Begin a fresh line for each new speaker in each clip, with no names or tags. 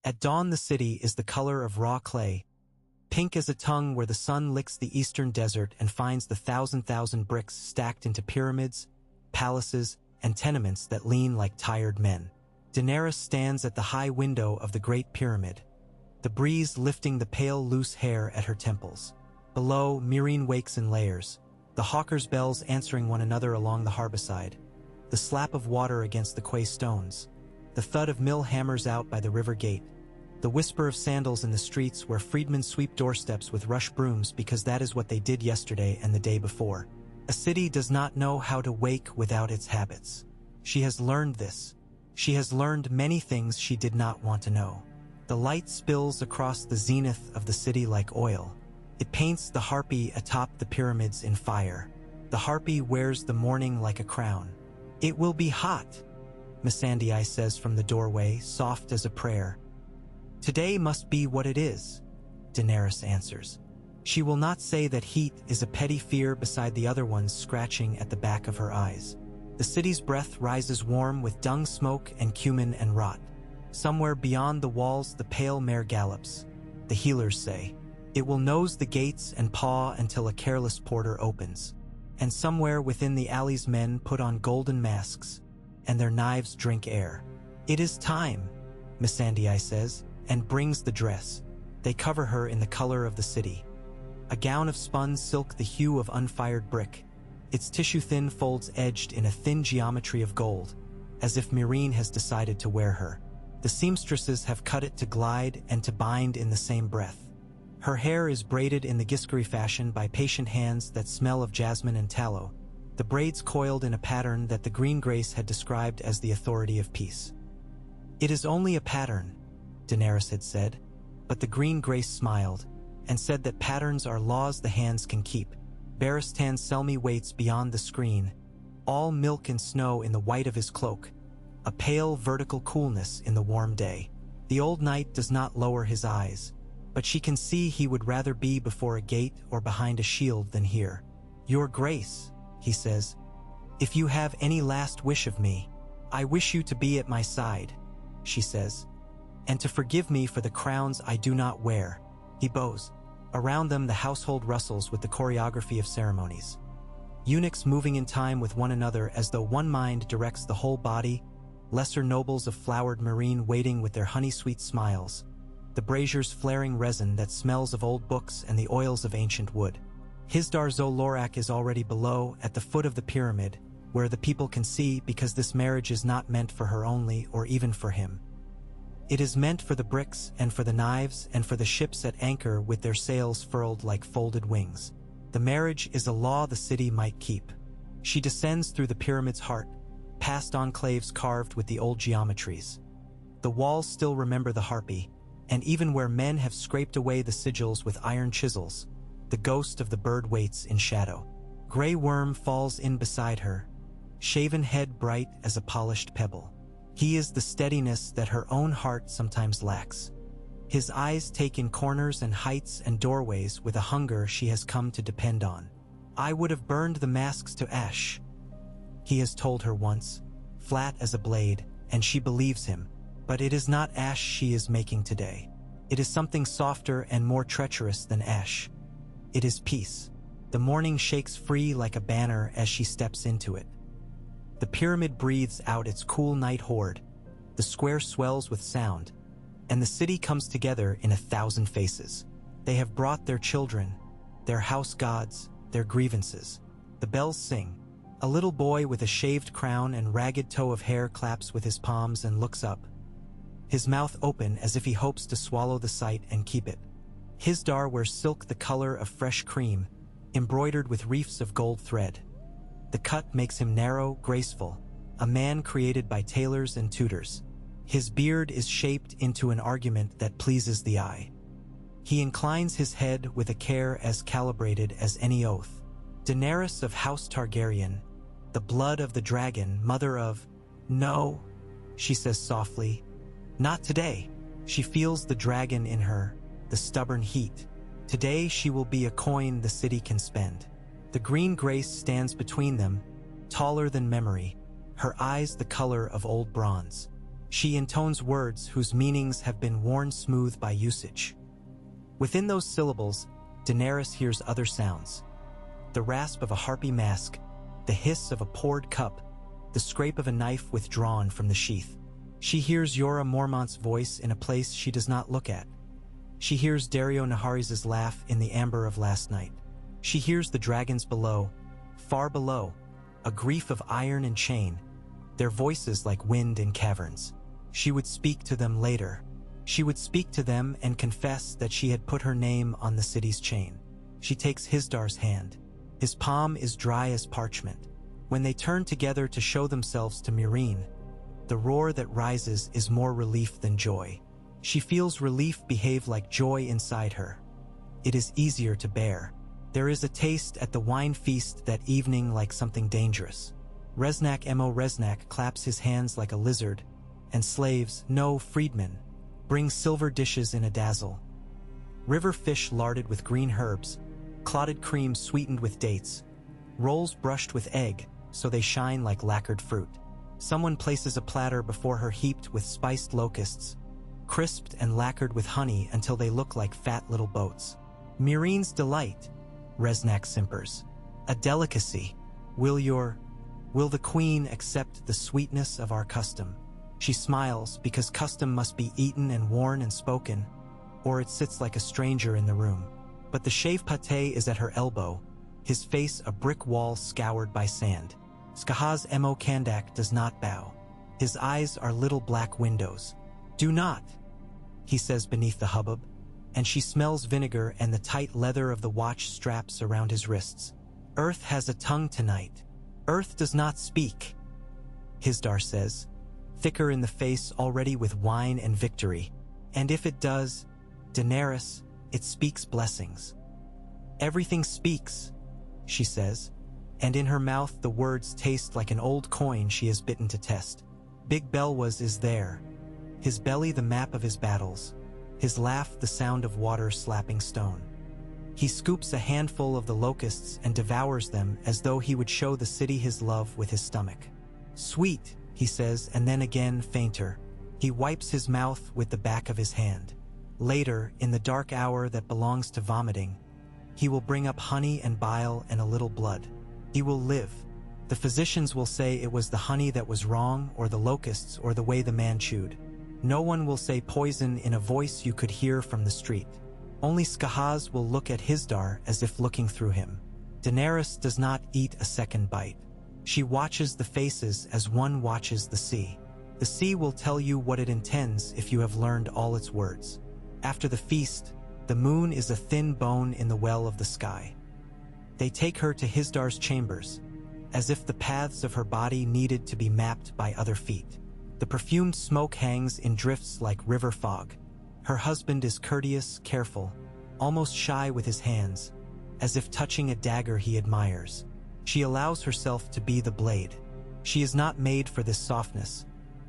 At dawn the city is the color of raw clay, pink as a tongue where the sun licks the eastern desert and finds the thousand bricks stacked into pyramids, palaces, and tenements that lean like tired men. Daenerys stands at the high window of the Great Pyramid, the breeze lifting the pale loose hair at her temples. Below, Meereen wakes in layers, the hawkers' bells answering one another along the harbourside, the slap of water against the quay stones, the thud of mill hammers out by the river gate, the whisper of sandals in the streets where freedmen sweep doorsteps with rush brooms because that is what they did yesterday and the day before. A city does not know how to wake without its habits. She has learned this. She has learned many things she did not want to know. The light spills across the zenith of the city like oil. It paints the harpy atop the pyramids in fire. The harpy wears the morning like a crown. "It will be hot," Missandei says from the doorway, soft as a prayer. "Today must be what it is," Daenerys answers. She will not say that heat is a petty fear beside the other ones scratching at the back of her eyes. The city's breath rises warm with dung smoke and cumin and rot. Somewhere beyond the walls the pale mare gallops. The healers say. It will nose the gates and paw until a careless porter opens. And somewhere within the alleys men put on golden masks, and their knives drink air. "It is time," Missandei says, and brings the dress. They cover her in the color of the city. A gown of spun silk the hue of unfired brick, its tissue-thin folds edged in a thin geometry of gold, as if Meereen has decided to wear her. The seamstresses have cut it to glide and to bind in the same breath. Her hair is braided in the Giscari fashion by patient hands that smell of jasmine and tallow, the braids coiled in a pattern that the Green Grace had described as the authority of peace. "It is only a pattern," Daenerys had said, but the Green Grace smiled and said that patterns are laws the hands can keep. Barristan Selmy waits beyond the screen, all milk and snow in the white of his cloak, a pale vertical coolness in the warm day. The old knight does not lower his eyes, but she can see he would rather be before a gate or behind a shield than here. "Your Grace," he says, "if you have any last wish of me, I wish you to be at my side," she says, "and to forgive me for the crowns I do not wear." He bows. Around them the household rustles with the choreography of ceremonies. Eunuchs moving in time with one another as though one mind directs the whole body, lesser nobles of flowered Meereen waiting with their honey-sweet smiles, the braziers flaring resin that smells of old books and the oils of ancient wood. Hizdahr Loraq is already below, at the foot of the pyramid, where the people can see because this marriage is not meant for her only or even for him. It is meant for the bricks and for the knives and for the ships at anchor with their sails furled like folded wings. The marriage is a law the city might keep. She descends through the pyramid's heart, past enclaves carved with the old geometries. The walls still remember the harpy, and even where men have scraped away the sigils with iron chisels, the ghost of the bird waits in shadow. Grey Worm falls in beside her, shaven head bright as a polished pebble. He is the steadiness that her own heart sometimes lacks. His eyes take in corners and heights and doorways with a hunger she has come to depend on. "I would have burned the masks to ash," he has told her once, flat as a blade, and she believes him. But it is not ash she is making today. It is something softer and more treacherous than ash. It is peace. The morning shakes free like a banner as she steps into it. The pyramid breathes out its cool night horde. The square swells with sound, and the city comes together in 1,000 faces. They have brought their children, their house gods, their grievances. The bells sing. A little boy with a shaved crown and ragged toe of hair claps with his palms and looks up, his mouth open as if he hopes to swallow the sight and keep it. Hizdahr wears silk the color of fresh cream, embroidered with reefs of gold thread. The cut makes him narrow, graceful, a man created by tailors and tutors. His beard is shaped into an argument that pleases the eye. He inclines his head with a care as calibrated as any oath. Daenerys of House Targaryen, the blood of the dragon, mother of— "No," she says softly, "not today." She feels the dragon in her, the stubborn heat. Today she will be a coin the city can spend. The Green Grace stands between them, taller than memory, her eyes the color of old bronze. She intones words whose meanings have been worn smooth by usage. Within those syllables, Daenerys hears other sounds. The rasp of a harpy mask, the hiss of a poured cup, the scrape of a knife withdrawn from the sheath. She hears Jorah Mormont's voice in a place she does not look at. She hears Daario Naharis's laugh in the amber of last night. She hears the dragons below, far below, a grief of iron and chain, their voices like wind in caverns. She would speak to them later. She would speak to them and confess that she had put her name on the city's chain. She takes Hizdahr's hand. His palm is dry as parchment. When they turn together to show themselves to Meereen, the roar that rises is more relief than joy. She feels relief behave like joy inside her. It is easier to bear. There is a taste at the wine feast that evening like something dangerous. Reznak Reznak claps his hands like a lizard, and slaves, no, freedmen, bring silver dishes in a dazzle. River fish larded with green herbs, clotted cream sweetened with dates, rolls brushed with egg so they shine like lacquered fruit. Someone places a platter before her heaped with spiced locusts, crisped and lacquered with honey until they look like fat little boats. Meereen's delight, Reznak simpers. A delicacy. Will the queen accept the sweetness of our custom? She smiles because custom must be eaten and worn and spoken, or it sits like a stranger in the room. But the shave pate is at her elbow, his face a brick wall scoured by sand. Skahaz Emo Kandak does not bow. His eyes are little black windows. Do not, he says beneath the hubbub, and she smells vinegar and the tight leather of the watch straps around his wrists. Earth has a tongue tonight. Earth does not speak, Hizdahr says, thicker in the face already with wine and victory. And if it does, Daenerys, it speaks blessings. Everything speaks, she says, and in her mouth the words taste like an old coin she has bitten to test. Big Belwas is there, his belly the map of his battles, his laugh the sound of water slapping stone. He scoops a handful of the locusts and devours them as though he would show the city his love with his stomach. Sweet, he says, and then again fainter. He wipes his mouth with the back of his hand. Later, in the dark hour that belongs to vomiting, he will bring up honey and bile and a little blood. He will live. The physicians will say it was the honey that was wrong, or the locusts, or the way the man chewed. No one will say poison in a voice you could hear from the street. Only Skahaz will look at Hizdahr as if looking through him. Daenerys does not eat a second bite. She watches the faces as one watches the sea. The sea will tell you what it intends if you have learned all its words. After the feast, the moon is a thin bone in the well of the sky. They take her to Hizdahr's chambers, as if the paths of her body needed to be mapped by other feet. The perfumed smoke hangs in drifts like river fog. Her husband is courteous, careful, almost shy with his hands, as if touching a dagger he admires. She allows herself to be the blade. She is not made for this softness,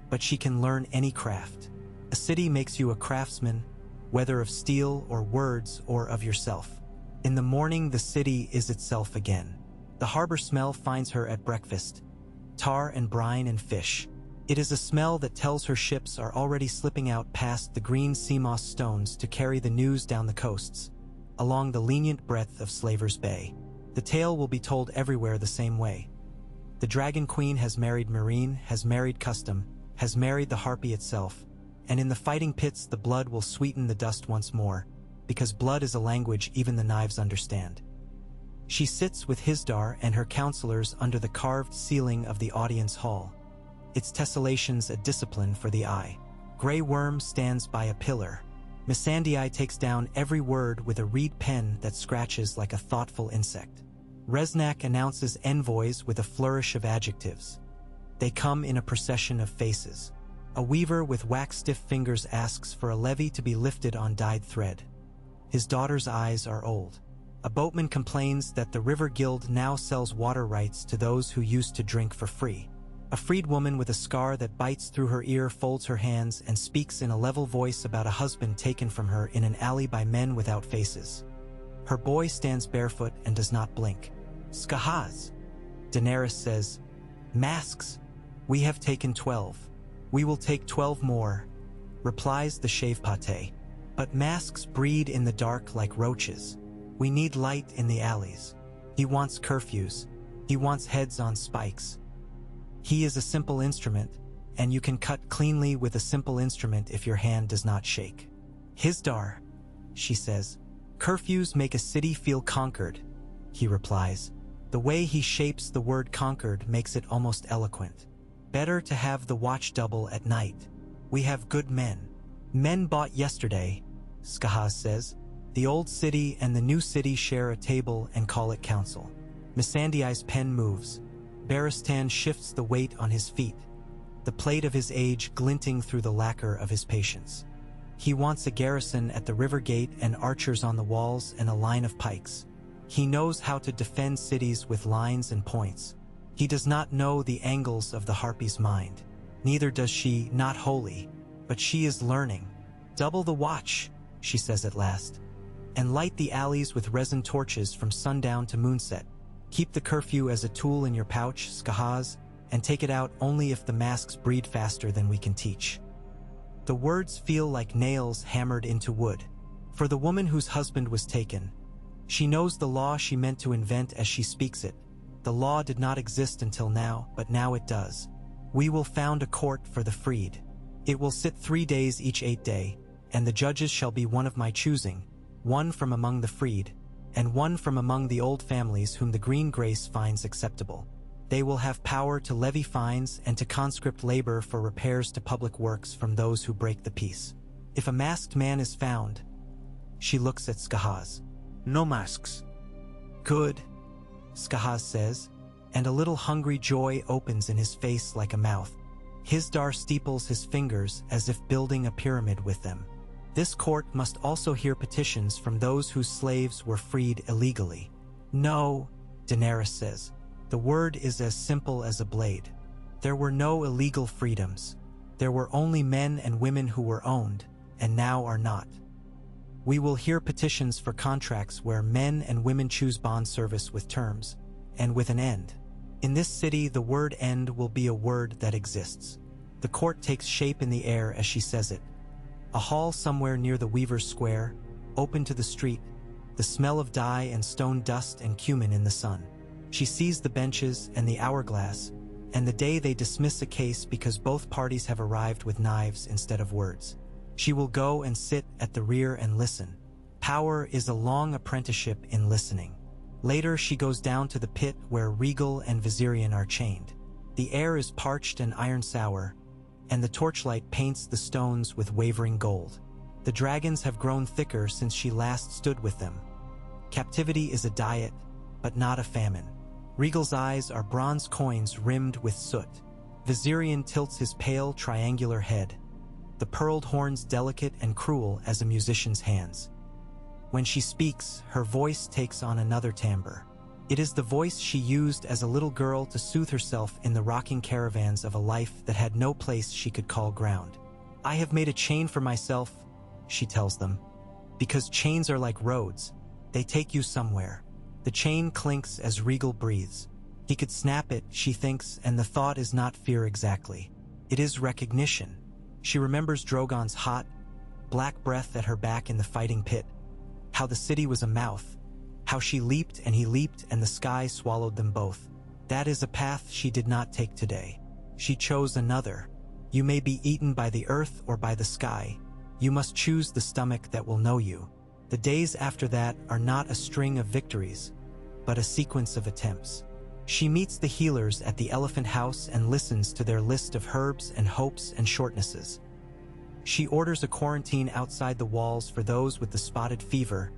but she can learn any craft. A city makes you a craftsman, whether of steel or words or of yourself. In the morning, the city is itself again. The harbor smell finds her at breakfast, tar and brine and fish. It is a smell that tells her ships are already slipping out past the green sea moss stones to carry the news down the coasts, along the lenient breadth of Slaver's Bay. The tale will be told everywhere the same way. The Dragon Queen has married Meereen, has married custom, has married the harpy itself, and in the fighting pits the blood will sweeten the dust once more, because blood is a language even the knives understand. She sits with Hizdahr and her counselors under the carved ceiling of the audience hall. Its tessellations a discipline for the eye. Grey Worm stands by a pillar. Missandei takes down every word with a reed pen that scratches like a thoughtful insect. Reznak announces envoys with a flourish of adjectives. They come in a procession of faces. A weaver with wax-stiff fingers asks for a levy to be lifted on dyed thread. His daughter's eyes are old. A boatman complains that the River Guild now sells water rights to those who used to drink for free. A freedwoman with a scar that bites through her ear folds her hands and speaks in a level voice about a husband taken from her in an alley by men without faces. Her boy stands barefoot and does not blink. Skahaz, Daenerys says, masks. We have taken 12. We will take 12 more, replies the shave pate. But masks breed in the dark like roaches. We need light in the alleys. He wants curfews. He wants heads on spikes. He is a simple instrument, and you can cut cleanly with a simple instrument if your hand does not shake. Hizdahr, she says. Curfews make a city feel conquered, he replies. The way he shapes the word conquered makes it almost eloquent. Better to have the watch double at night. We have good men. Men bought yesterday, Skahaz says. The old city and the new city share a table and call it council. Missandei's pen moves. Barristan shifts the weight on his feet, the plate of his age glinting through the lacquer of his patience. He wants a garrison at the river gate and archers on the walls and a line of pikes. He knows how to defend cities with lines and points. He does not know the angles of the harpy's mind. Neither does she, not wholly, but she is learning. Double the watch, she says at last, and light the alleys with resin torches from sundown to moonset. Keep the curfew as a tool in your pouch, Skahaz, and take it out only if the masks breed faster than we can teach. The words feel like nails hammered into wood. For the woman whose husband was taken, she knows the law she meant to invent as she speaks it. The law did not exist until now, but now it does. We will found a court for the freed. It will sit 3 days each 8 day, and the judges shall be one of my choosing, one from among the freed, and one from among the old families whom the green grace finds acceptable. They will have power to levy fines and to conscript labor for repairs to public works from those who break the peace. If a masked man is found, she looks at Skahaz.
No masks.
Good, Skahaz says, and a little hungry joy opens in his face like a mouth. Hizdahr steeples his fingers as if building a pyramid with them. This court must also hear petitions from those whose slaves were freed illegally. No, Daenerys says. The word is as simple as a blade. There were no illegal freedoms. There were only men and women who were owned, and now are not. We will hear petitions for contracts where men and women choose bond service with terms, and with an end. In this city, the word end will be a word that exists. The court takes shape in the air as she says it. A hall somewhere near the Weaver's Square, open to the street, the smell of dye and stone dust and cumin in the sun. She sees the benches and the hourglass, and the day they dismiss a case because both parties have arrived with knives instead of words. She will go and sit at the rear and listen. Power is a long apprenticeship in listening. Later she goes down to the pit where Regal and Viserion are chained. The air is parched and iron sour, and the torchlight paints the stones with wavering gold. The dragons have grown thicker since she last stood with them. Captivity is a diet, but not a famine. Regal's eyes are bronze coins rimmed with soot. Viserion tilts his pale, triangular head, the pearled horns delicate and cruel as a musician's hands. When she speaks, her voice takes on another timbre. It is the voice she used as a little girl to soothe herself in the rocking caravans of a life that had no place she could call ground. I have made a chain for myself, she tells them, because chains are like roads. They take you somewhere. The chain clinks as Regal breathes. He could snap it, she thinks, and the thought is not fear exactly. It is recognition. She remembers Drogon's hot, black breath at her back in the fighting pit, how the city was a mouth, how she leaped and he leaped and the sky swallowed them both. That is a path she did not take today. She chose another. You may be eaten by the earth or by the sky. You must choose the stomach that will know you. The days after that are not a string of victories, but a sequence of attempts. She meets the healers at the Elephant House and listens to their list of herbs and hopes and shortnesses. She orders a quarantine outside the walls for those with the spotted fever,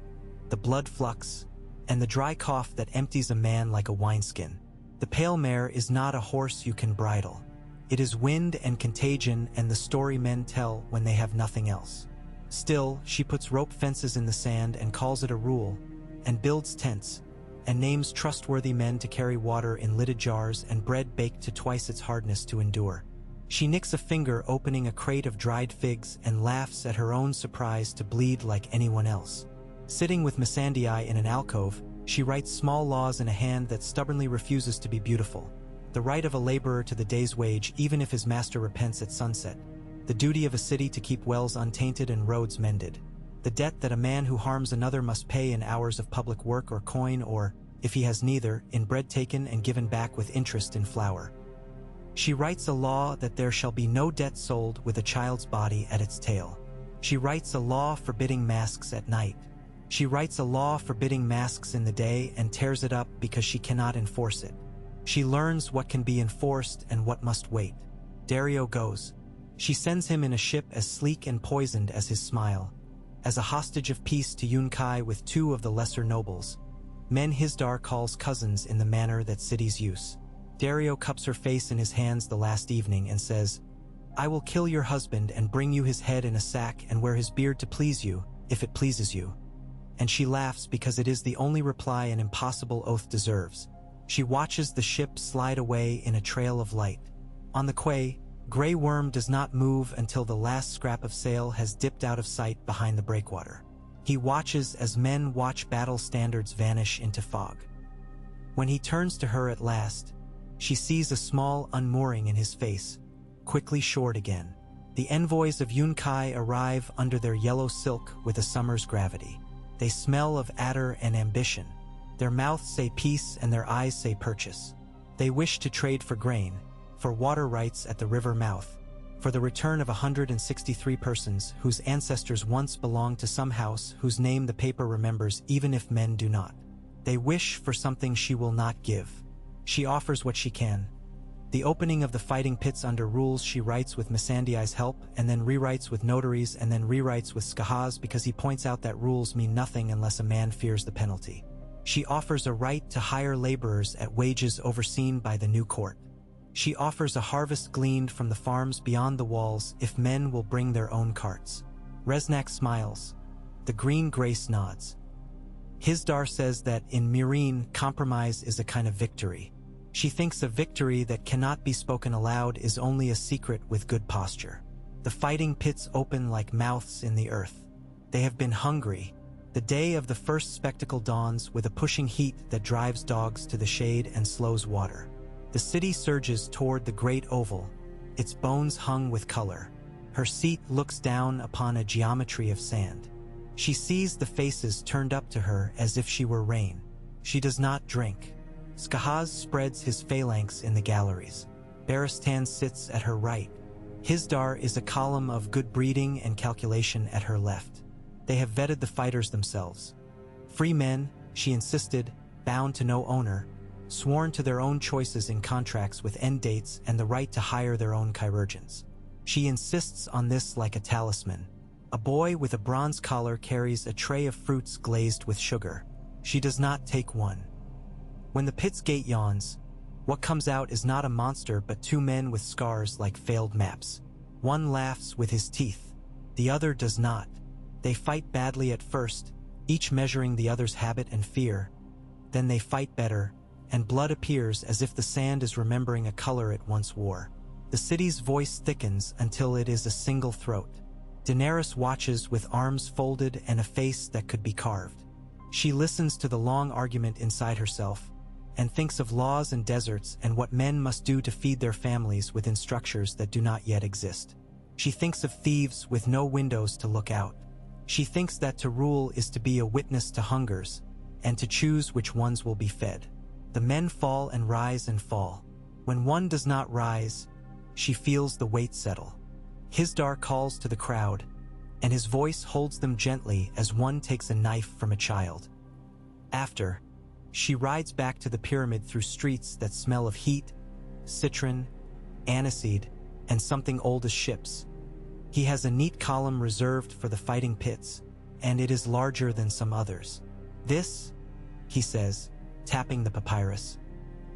the blood flux, and the dry cough that empties a man like a wineskin. The pale mare is not a horse you can bridle. It is wind and contagion and the story men tell when they have nothing else. Still, she puts rope fences in the sand and calls it a rule, and builds tents, and names trustworthy men to carry water in lidded jars and bread baked to twice its hardness to endure. She nicks a finger opening a crate of dried figs and laughs at her own surprise to bleed like anyone else. Sitting with Missandei in an alcove, she writes small laws in a hand that stubbornly refuses to be beautiful. the right of a laborer to the day's wage even if his master repents at sunset, the duty of a city to keep wells untainted and roads mended, the debt that a man who harms another must pay in hours of public work or coin or, if he has neither, in bread taken and given back with interest in flour. She writes a law that there shall be no debt sold with a child's body at its tail. She writes a law forbidding masks at night. She writes a law forbidding masks in the day and tears it up because she cannot enforce it. She learns what can be enforced and what must wait. Dario goes. She sends him in a ship as sleek and poisoned as his smile, as a hostage of peace to Yunkai with 2 of the lesser nobles, men Hizdahr calls cousins in the manner that cities use. Dario cups her face in his hands the last evening and says, "I will kill your husband and bring you his head in a sack and wear his beard to please you, if it pleases you." And she laughs because it is the only reply an impossible oath deserves. She watches the ship slide away in a trail of light. On the quay, Grey Worm does not move until the last scrap of sail has dipped out of sight behind the breakwater. He watches as men watch battle standards vanish into fog. When he turns to her at last, she sees a small unmooring in his face, quickly shored again. The envoys of Yunkai arrive under their yellow silk with a summer's gravity. They smell of adder and ambition. Their mouths say peace and their eyes say purchase. They wish to trade for grain, for water rights at the river mouth, for the return of 163 persons whose ancestors once belonged to some house whose name the paper remembers even if men do not. They wish for something she will not give. She offers what she can. The opening of the fighting pits under rules she writes with Missandei's help, and then rewrites with notaries, and then rewrites with Skahaz because he points out that rules mean nothing unless a man fears the penalty. She offers a right to hire laborers at wages overseen by the new court. She offers a harvest gleaned from the farms beyond the walls if men will bring their own carts. Resnak smiles. The green grace nods. Hizdahr says that in Meereen, compromise is a kind of victory. She thinks a victory that cannot be spoken aloud is only a secret with good posture. The fighting pits open like mouths in the earth. They have been hungry. The day of the first spectacle dawns with a pushing heat that drives dogs to the shade and slows water. The city surges toward the great oval, its bones hung with color. Her seat looks down upon a geometry of sand. She sees the faces turned up to her as if she were rain. She does not drink. Skahaz spreads his phalanx in the galleries. Barristan sits at her right. Hizdahr is a column of good breeding and calculation at her left. They have vetted the fighters themselves. Free men, she insisted, bound to no owner, sworn to their own choices in contracts with end dates and the right to hire their own chirurgeons. She insists on this like a talisman. A boy with a bronze collar carries a tray of fruits glazed with sugar. She does not take one. When the pit's gate yawns, what comes out is not a monster but 2 men with scars like failed maps. One laughs with his teeth. The other does not. They fight badly at first, each measuring the other's habit and fear. Then they fight better, and blood appears as if the sand is remembering a color it once wore. The city's voice thickens until it is a single throat. Daenerys watches with arms folded and a face that could be carved. She listens to the long argument inside herself, and thinks of laws and deserts and what men must do to feed their families within structures that do not yet exist. She thinks of thieves with no windows to look out. She thinks that to rule is to be a witness to hungers, and to choose which ones will be fed. The men fall and rise and fall. When one does not rise, she feels the weight settle. Hizdahr calls to the crowd, and his voice holds them gently as one takes a knife from a child. After, she rides back to the pyramid through streets that smell of heat, citron, aniseed, and something old as ships. He has a neat column reserved for the fighting pits, and it is larger than some others. This, he says, tapping the papyrus,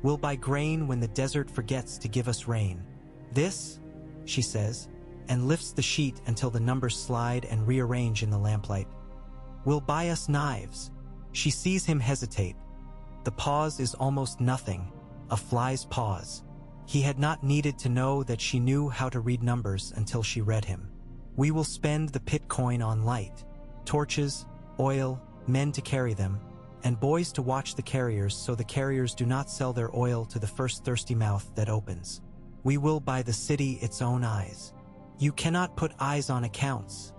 will buy grain when the desert forgets to give us rain. This, she says, and lifts the sheet until the numbers slide and rearrange in the lamplight, will buy us knives. She sees him hesitate. The pause is almost nothing, a fly's pause. He had not needed to know that she knew how to read numbers until she read him. We will spend the pit coin on light, torches, oil, men to carry them, and boys to watch the carriers so the carriers do not sell their oil to the first thirsty mouth that opens. We will buy the city its own eyes. You cannot put eyes on accounts,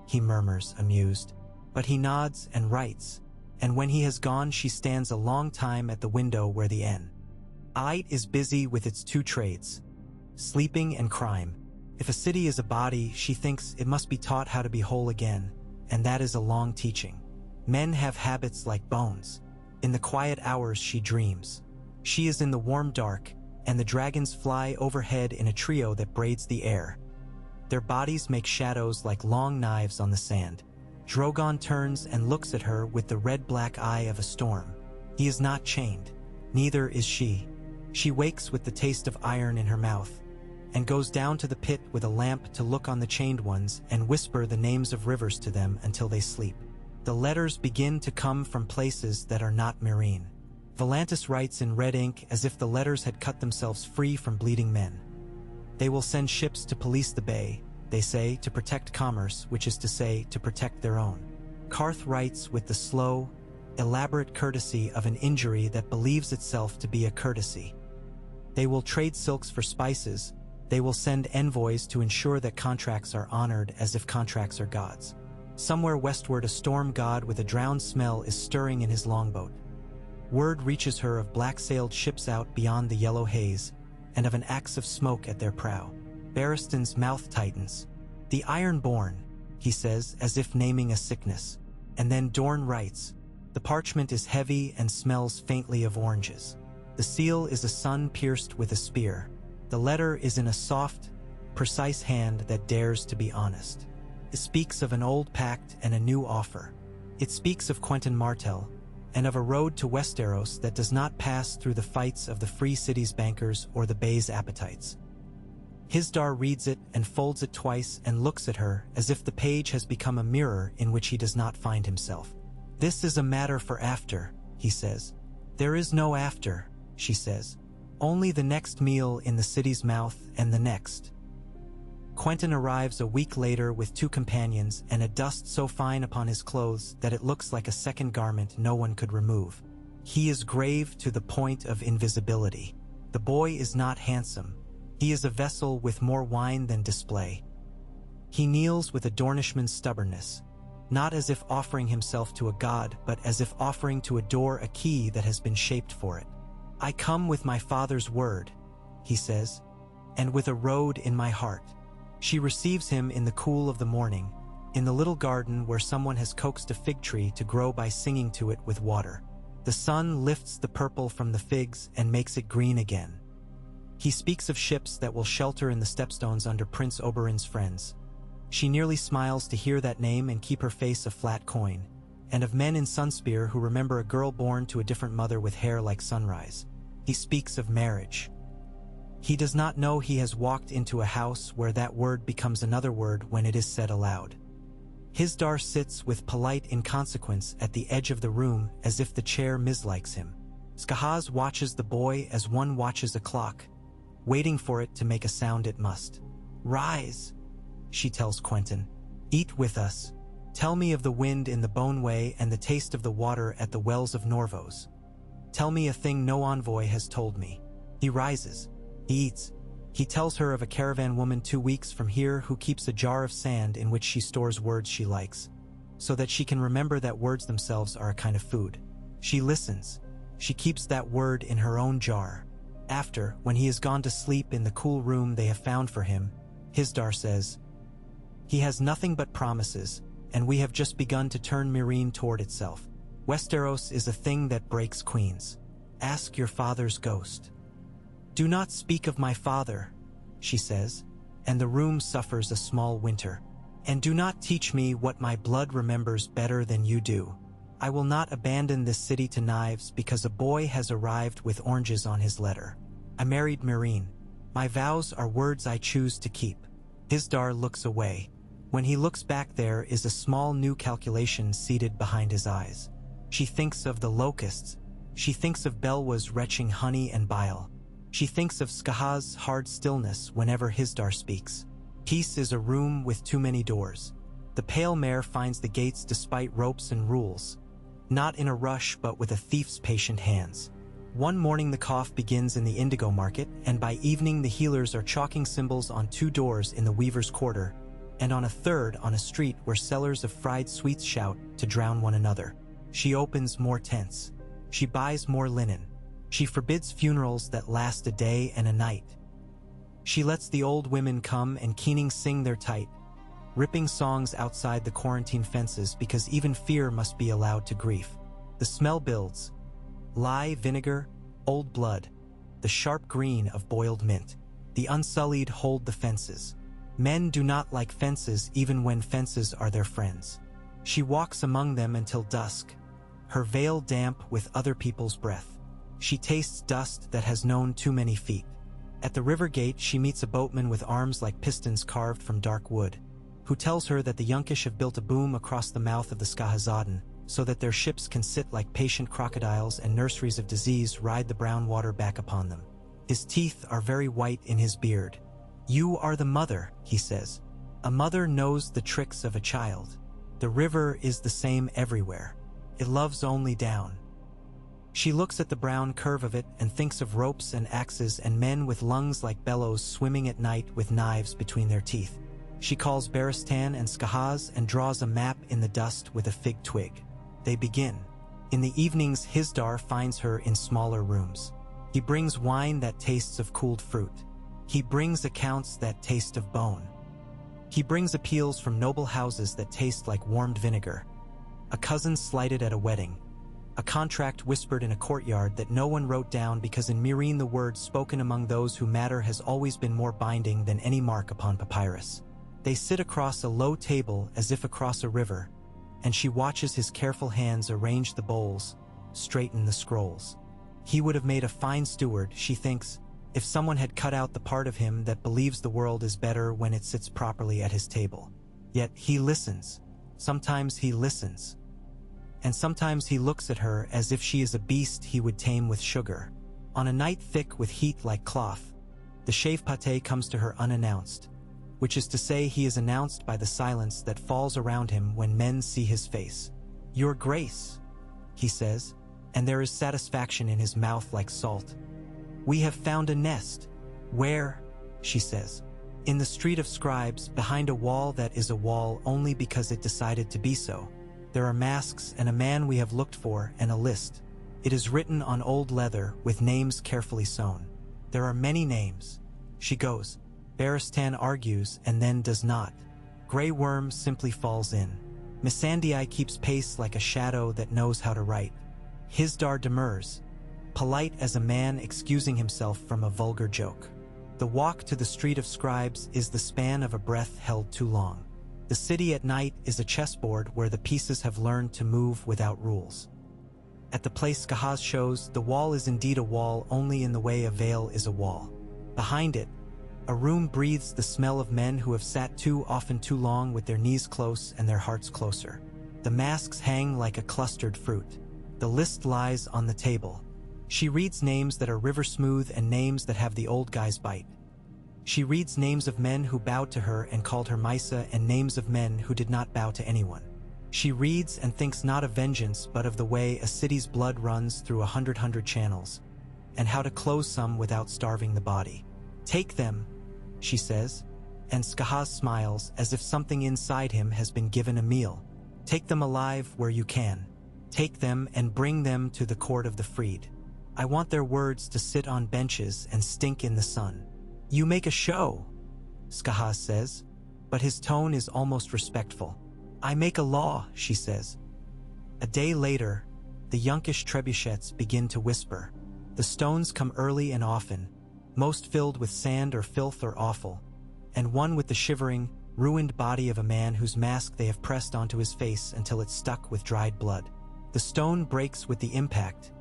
he murmurs, amused. But he nods and writes, and when he has gone she stands a long time at the window where the Night is busy with its two trades, sleeping and crime. If a city is a body, she thinks it must be taught how to be whole again, and that is a long teaching. Men have habits like bones. In the quiet hours she dreams. She is in the warm dark, and the dragons fly overhead in a trio that braids the air. Their bodies make shadows like long knives on the sand. Drogon turns and looks at her with the red-black eye of a storm. He is not chained. Neither is she. She wakes with the taste of iron in her mouth, and goes down to the pit with a lamp to look on the chained ones and whisper the names of rivers to them until they sleep. The letters begin to come from places that are not Meereen. Volantis writes in red ink as if the letters had cut themselves free from bleeding men. They will send ships to police the bay, they say, to protect commerce, which is to say, to protect their own. Karth writes with the slow, elaborate courtesy of an injury that believes itself to be a courtesy. They will trade silks for spices. They will send envoys to ensure that contracts are honored as if contracts are gods. Somewhere westward a storm god with a drowned smell is stirring in his longboat. Word reaches her of black-sailed ships out beyond the yellow haze, and of an axe of smoke at their prow. Barristan's mouth tightens. The Iron-born, he says, as if naming a sickness. And then Dorne writes, the parchment is heavy and smells faintly of oranges. The seal is a sun pierced with a spear. The letter is in a soft, precise hand that dares to be honest. It speaks of an old pact and a new offer. It speaks of Quentyn Martell, and of a road to Westeros that does not pass through the fights of the Free City's bankers or the Bay's appetites. Hizdahr reads it and folds it twice and looks at her as if the page has become a mirror in which he does not find himself. This is a matter for after, he says. There is no after, she says. Only the next meal in the city's mouth and the next. Quentyn arrives a week later with 2 companions and a dust so fine upon his clothes that it looks like a second garment no one could remove. He is grave to the point of invisibility. The boy is not handsome. He is a vessel with more wine than display. He kneels with a Dornishman's stubbornness, not as if offering himself to a god, but as if offering to a door a key that has been shaped for it. I come with my father's word, he says, and with a road in my heart. She receives him in the cool of the morning, in the little garden where someone has coaxed a fig tree to grow by singing to it with water. The sun lifts the purple from the figs and makes it green again. He speaks of ships that will shelter in the stepstones under Prince Oberyn's friends. She nearly smiles to hear that name and keep her face a flat coin, and of men in Sunspear who remember a girl born to a different mother with hair like sunrise. He speaks of marriage. He does not know he has walked into a house where that word becomes another word when it is said aloud. Hizdahr sits with polite inconsequence at the edge of the room as if the chair mislikes him. Skahaz watches the boy as one watches a clock, waiting for it to make a sound it must. Rise, she tells Quentyn. Eat with us. Tell me of the wind in the Boneway and the taste of the water at the wells of Norvos. Tell me a thing no envoy has told me. He rises. He eats. He tells her of a caravan woman 2 weeks from here who keeps a jar of sand in which she stores words she likes, so that she can remember that words themselves are a kind of food. She listens. She keeps that word in her own jar. After, when he has gone to sleep in the cool room they have found for him, Hizdahr says, he has nothing but promises, and we have just begun to turn Meereen toward itself. Westeros is a thing that breaks queens. Ask your father's ghost. Do not speak of my father, she says, and the room suffers a small winter. And do not teach me what my blood remembers better than you do. I will not abandon this city to knives because a boy has arrived with oranges on his letter. I married Meereen. My vows are words I choose to keep. Hizdahr looks away. When he looks back, there is a small new calculation seated behind his eyes. She thinks of the locusts. She thinks of Belwa's retching honey and bile. She thinks of Skahaz's hard stillness whenever Hizdahr speaks. Peace is a room with too many doors. The pale mare finds the gates despite ropes and rules. not in a rush but with a thief's patient hands. One morning the cough begins in the indigo market, and by evening the healers are chalking symbols on 2 doors in the weaver's quarter, and on a third on a street where sellers of fried sweets shout to drown one another. She opens more tents. She buys more linen. She forbids funerals that last a day and a night. She lets the old women come and keening sing their tight, ripping songs outside the quarantine fences because even fear must be allowed to grief. The smell builds. Lye, vinegar, old blood, the sharp green of boiled mint. The unsullied hold the fences. Men do not like fences even when fences are their friends. She walks among them until dusk, her veil damp with other people's breath. She tastes dust that has known too many feet. At the river gate she meets a boatman with arms like pistons carved from dark wood, who tells her that the Yunkish have built a boom across the mouth of the Skahazaden, so that their ships can sit like patient crocodiles and nurseries of disease ride the brown water back upon them. His teeth are very white in his beard. "You are the mother," he says. "A mother knows the tricks of a child. The river is the same everywhere. It loves only down." She looks at the brown curve of it and thinks of ropes and axes and men with lungs like bellows swimming at night with knives between their teeth. She calls Barristan and Skahaz and draws a map in the dust with a fig twig. They begin. In the evenings Hizdahr finds her in smaller rooms. He brings wine that tastes of cooled fruit. He brings accounts that taste of bone. He brings appeals from noble houses that taste like warmed vinegar. A cousin slighted at a wedding. A contract whispered in a courtyard that no one wrote down because in Meereen the word spoken among those who matter has always been more binding than any mark upon papyrus. They sit across a low table as if across a river, and she watches his careful hands arrange the bowls, straighten the scrolls. He would have made a fine steward, she thinks, if someone had cut out the part of him that believes the world is better when it sits properly at his table. Yet he listens. Sometimes he listens. And sometimes he looks at her as if she is a beast he would tame with sugar. On a night thick with heat like cloth, the shave pate comes to her unannounced, which is to say he is announced by the silence that falls around him when men see his face. "Your Grace," he says, and there is satisfaction in his mouth like salt. "We have found a nest." "Where?" she says. "In the street of scribes, behind a wall that is a wall only because it decided to be so. There are masks and a man we have looked for and a list. It is written on old leather with names carefully sewn. There are many names." She goes. Barristan argues and then does not. Grey Worm simply falls in. Missandei keeps pace like a shadow that knows how to write. Hizdahr demurs, polite as a man excusing himself from a vulgar joke. The walk to the street of scribes is the span of a breath held too long. The city at night is a chessboard where the pieces have learned to move without rules. At the place Skahaz shows, the wall is indeed a wall only in the way a veil is a wall. Behind it, a room breathes the smell of men who have sat too often too long with their knees close and their hearts closer. The masks hang like a clustered fruit. The list lies on the table. She reads names that are river smooth and names that have the old guy's bite. She reads names of men who bowed to her and called her Misa and names of men who did not bow to anyone. She reads and thinks not of vengeance but of the way a city's blood runs through 100 channels, and how to close some without starving the body. "Take them," she says, and Skahaz smiles as if something inside him has been given a meal. "Take them alive where you can. Take them and bring them to the court of the freed. I want their words to sit on benches and stink in the sun." "You make a show," Skahaz says, but his tone is almost respectful. "I make a law," she says. A day later, the Yunkish trebuchets begin to whisper. The stones come early and often, most filled with sand or filth or offal, and one with the shivering, ruined body of a man whose mask they have pressed onto his face until it's stuck with dried blood. The stone breaks with the impact,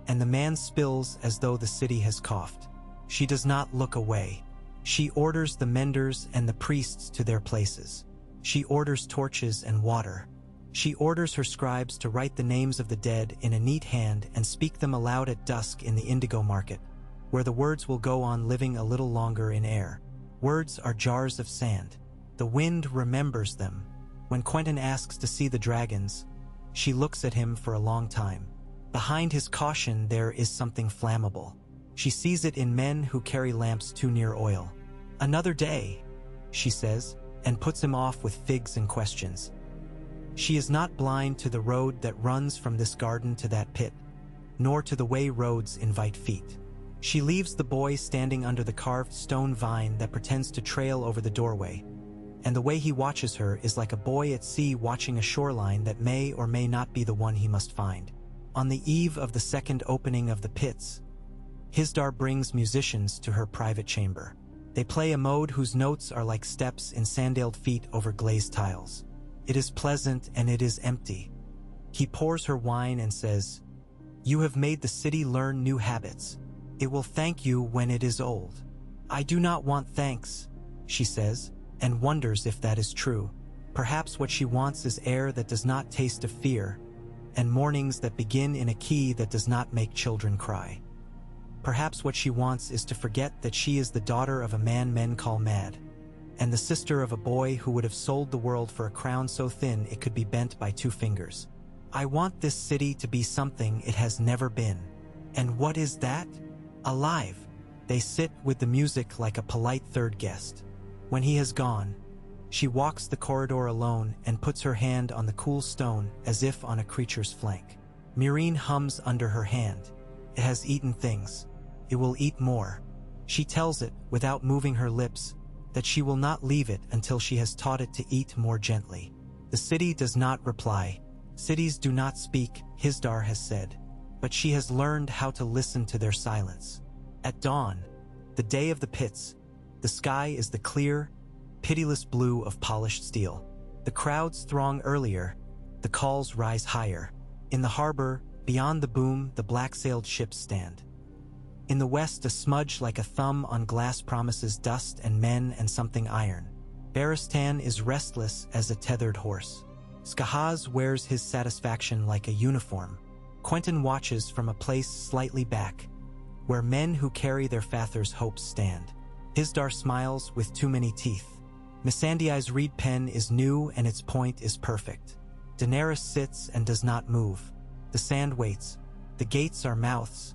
and the man spills as though the city has coughed. She does not look away. She orders the menders and the priests to their places. She orders torches and water. She orders her scribes to write the names of the dead in a neat hand and speak them aloud at dusk in the indigo market, where the words will go on living a little longer in air. Words are jars of sand. The wind remembers them. When Quentin asks to see the dragons, She looks at him for a long time. Behind his caution there is something flammable. She sees it in men who carry lamps too near oil. "Another day," she says, and puts him off with figs and questions. She is not blind to the road that runs from this garden to that pit, nor to the way roads invite feet. She leaves the boy standing under the carved stone vine that pretends to trail over the doorway, and the way he watches her is like a boy at sea watching a shoreline that may or may not be the one he must find. On the eve of the second opening of the pits, Hizdahr brings musicians to her private chamber. They play a mode whose notes are like steps in sandaled feet over glazed tiles. It is pleasant and it is empty. He pours her wine and says, "You have made the city learn new habits. It will thank you when it is old." "I do not want thanks," she says, and wonders if that is true. Perhaps what she wants is air that does not taste of fear, and mornings that begin in a key that does not make children cry. Perhaps what she wants is to forget that she is the daughter of a man men call mad, and the sister of a boy who would have sold the world for a crown so thin it could be bent by 2 fingers. "I want this city to be something it has never been." And what is that? Alive. They sit with the music like a polite third guest. When he has gone, she walks the corridor alone and puts her hand on the cool stone as if on a creature's flank. Meereen hums under her hand. It has eaten things. It will eat more. She tells it, without moving her lips, that she will not leave it until she has taught it to eat more gently. The city does not reply. Cities do not speak, Hizdahr has said, but she has learned how to listen to their silence. At dawn, the day of the pits, the sky is the clear, pitiless blue of polished steel. The crowds throng earlier, the calls rise higher. In the harbor, beyond the boom, the black-sailed ships stand. In the west, a smudge like a thumb on glass promises dust and men and something iron. Barristan is restless as a tethered horse. Skahaz wears his satisfaction like a uniform. Quentin watches from a place slightly back, where men who carry their father's hopes stand. Hizdahr smiles with too many teeth. Missandei's reed pen is new and its point is perfect. Daenerys sits and does not move. The sand waits. The gates are mouths,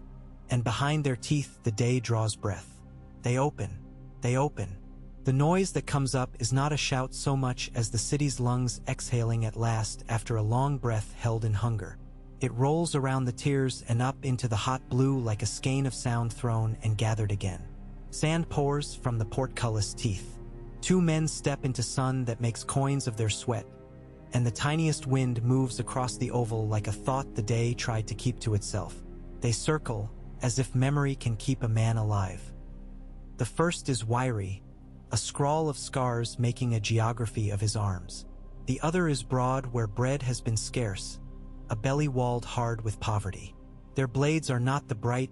and behind their teeth the day draws breath. They open. They open. The noise that comes up is not a shout so much as the city's lungs exhaling at last after a long breath held in hunger. It rolls around the tiers and up into the hot blue like a skein of sound thrown and gathered again. Sand pours from the portcullis teeth. 2 men step into sun that makes coins of their sweat, and the tiniest wind moves across the oval like a thought the day tried to keep to itself. They circle, as if memory can keep a man alive. The first is wiry, a scrawl of scars making a geography of his arms. The other is broad where bread has been scarce, a belly walled hard with poverty. Their blades are not the bright,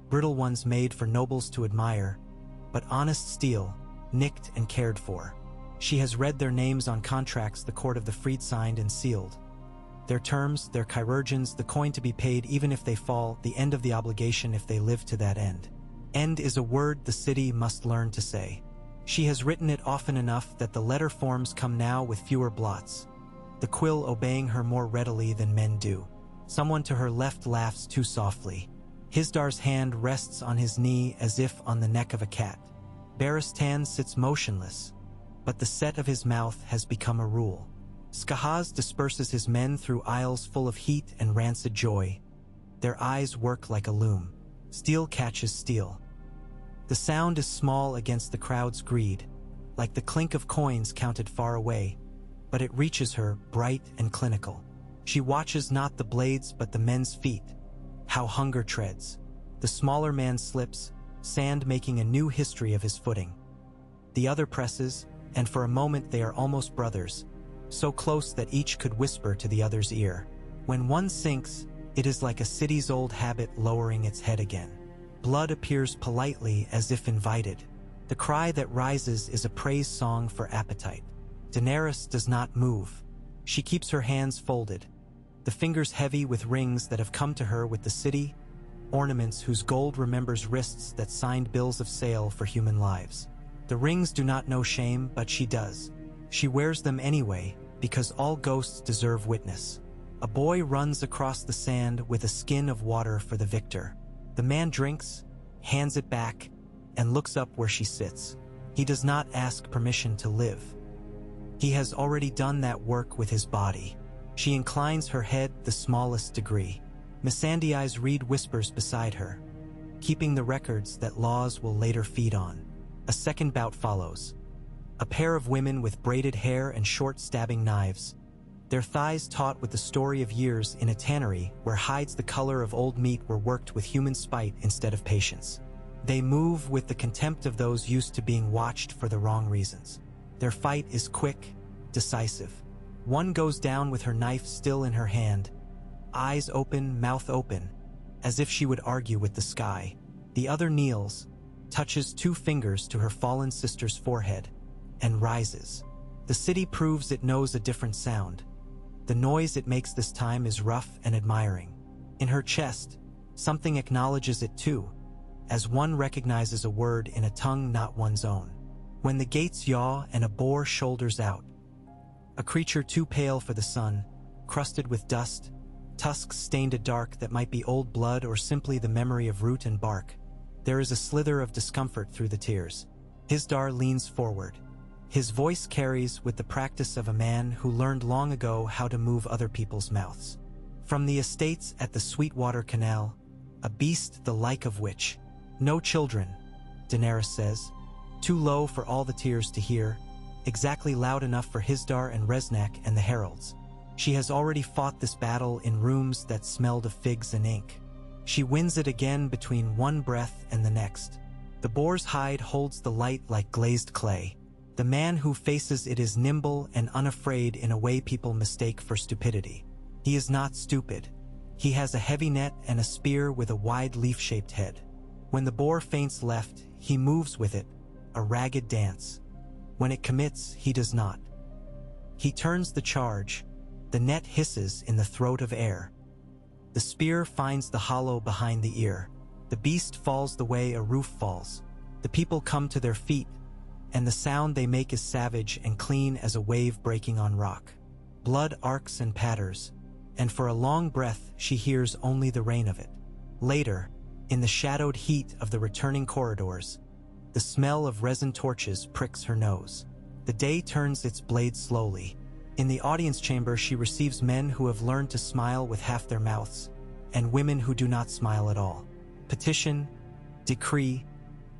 brittle ones made for nobles to admire, but honest steel, nicked and cared for. She has read their names on contracts the court of the freed signed and sealed. Their terms, their chirurgeons, the coin to be paid even if they fall, the end of the obligation if they live to that end. End is a word the city must learn to say. She has written it often enough that the letter forms come now with fewer blots, the quill obeying her more readily than men do. Someone to her left laughs too softly. Hizdahr's hand rests on his knee as if on the neck of a cat. Barristan sits motionless, but the set of his mouth has become a rule. Skahaz disperses his men through aisles full of heat and rancid joy. Their eyes work like a loom. Steel catches steel. The sound is small against the crowd's greed, like the clink of coins counted far away, but it reaches her, bright and clinical. She watches not the blades but the men's feet, how hunger treads. The smaller man slips, sand making a new history of his footing. The other presses, and for a moment they are almost brothers, so close that each could whisper to the other's ear. When one sinks, it is like a city's old habit lowering its head again. Blood appears politely as if invited. The cry that rises is a praise song for appetite. Daenerys does not move. She keeps her hands folded, the fingers heavy with rings that have come to her with the city, ornaments whose gold remembers wrists that signed bills of sale for human lives. The rings do not know shame, but she does. She wears them anyway, because all ghosts deserve witness. A boy runs across the sand with a skin of water for the victor. The man drinks, hands it back, and looks up where she sits. He does not ask permission to live. He has already done that work with his body. She inclines her head the smallest degree. Missandei's reed whispers beside her, keeping the records that laws will later feed on. A second bout follows. A pair of women with braided hair and short stabbing knives, their thighs taut with the story of years in a tannery where hides the color of old meat were worked with human spite instead of patience. They move with the contempt of those used to being watched for the wrong reasons. Their fight is quick, decisive. One goes down with her knife still in her hand, eyes open, mouth open, as if she would argue with the sky. The other kneels, touches 2 fingers to her fallen sister's forehead, and rises. The city proves it knows a different sound. The noise it makes this time is rough and admiring. In her chest, something acknowledges it too, as one recognizes a word in a tongue not one's own. When the gates yaw and a boar shoulders out, a creature too pale for the sun, crusted with dust, tusks stained a dark that might be old blood or simply the memory of root and bark, there is a slither of discomfort through the tears. Hizdahr leans forward. His voice carries with the practice of a man who learned long ago how to move other people's mouths. From the estates at the Sweetwater Canal, a beast the like of which, no children, Daenerys says, too low for all the tears to hear, exactly loud enough for Hizdahr and Resnak and the heralds. She has already fought this battle in rooms that smelled of figs and ink. She wins it again between one breath and the next. The boar's hide holds the light like glazed clay. The man who faces it is nimble and unafraid in a way people mistake for stupidity. He is not stupid. He has a heavy net and a spear with a wide leaf-shaped head. When the boar feints left, he moves with it, a ragged dance. When it commits, he does not. He turns the charge. The net hisses in the throat of air. The spear finds the hollow behind the ear. The beast falls the way a roof falls. The people come to their feet, and the sound they make is savage and clean as a wave breaking on rock. Blood arcs and patters, and for a long breath she hears only the rain of it. Later, in the shadowed heat of the returning corridors, the smell of resin torches pricks her nose. The day turns its blade slowly. In the audience chamber she receives men who have learned to smile with half their mouths, and women who do not smile at all. Petition, decree,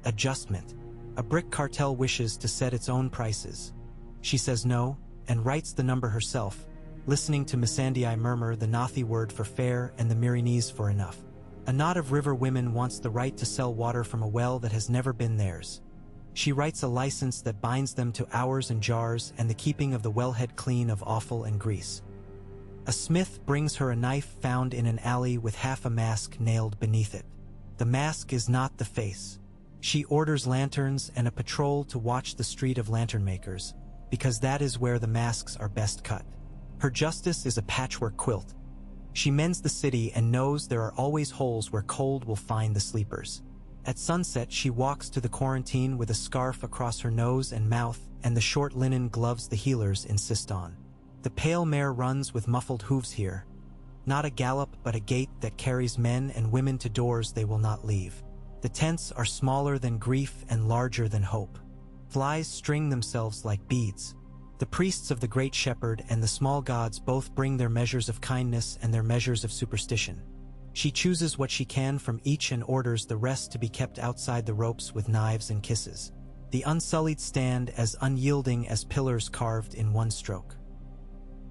adjustment. A brick cartel wishes to set its own prices. She says no, and writes the number herself, listening to Missandei murmur the Nathi word for fair and the Meereenese for enough. A knot of river women wants the right to sell water from a well that has never been theirs. She writes a license that binds them to hours and jars and the keeping of the wellhead clean of offal and grease. A smith brings her a knife found in an alley with half a mask nailed beneath it. The mask is not the face. She orders lanterns and a patrol to watch the street of lantern makers, because that is where the masks are best cut. Her justice is a patchwork quilt. She mends the city and knows there are always holes where cold will find the sleepers. At sunset, she walks to the quarantine with a scarf across her nose and mouth and the short linen gloves the healers insist on. The pale mare runs with muffled hooves here, not a gallop but a gait that carries men and women to doors they will not leave. The tents are smaller than grief and larger than hope. Flies string themselves like beads. The priests of the great shepherd and the small gods both bring their measures of kindness and their measures of superstition. She chooses what she can from each and orders the rest to be kept outside the ropes with knives and kisses. The unsullied stand as unyielding as pillars carved in one stroke.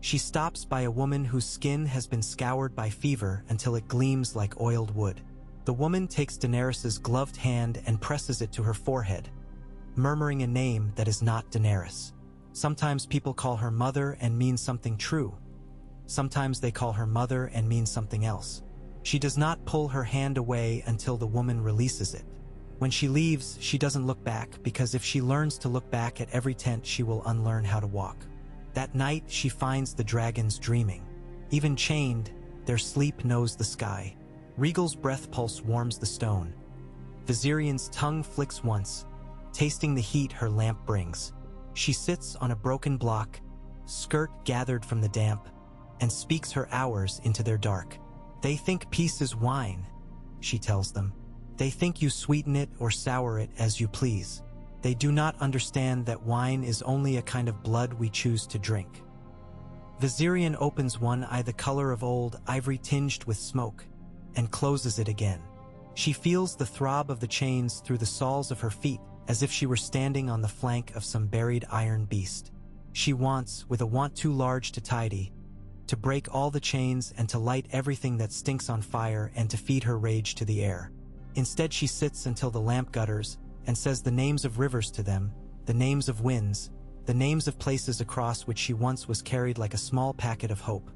She stops by a woman whose skin has been scoured by fever until it gleams like oiled wood. The woman takes Daenerys' gloved hand and presses it to her forehead, murmuring a name that is not Daenerys. Sometimes people call her mother and mean something true. Sometimes they call her mother and mean something else. She does not pull her hand away until the woman releases it. When she leaves, she doesn't look back, because if she learns to look back at every tent, she will unlearn how to walk. That night, she finds the dragons dreaming. Even chained, their sleep knows the sky. Regal's breath pulse warms the stone. Viserian's tongue flicks once, tasting the heat her lamp brings. She sits on a broken block, skirt gathered from the damp, and speaks her hours into their dark. They think peace is wine, she tells them. They think you sweeten it or sour it as you please. They do not understand that wine is only a kind of blood we choose to drink. Viserion opens one eye the color of old ivory tinged with smoke, and closes it again. She feels the throb of the chains through the soles of her feet, as if she were standing on the flank of some buried iron beast. She wants, with a want too large to tidy, to break all the chains and to light everything that stinks on fire and to feed her rage to the air. Instead she sits until the lamp gutters and says the names of rivers to them, the names of winds, the names of places across which she once was carried like a small packet of hope.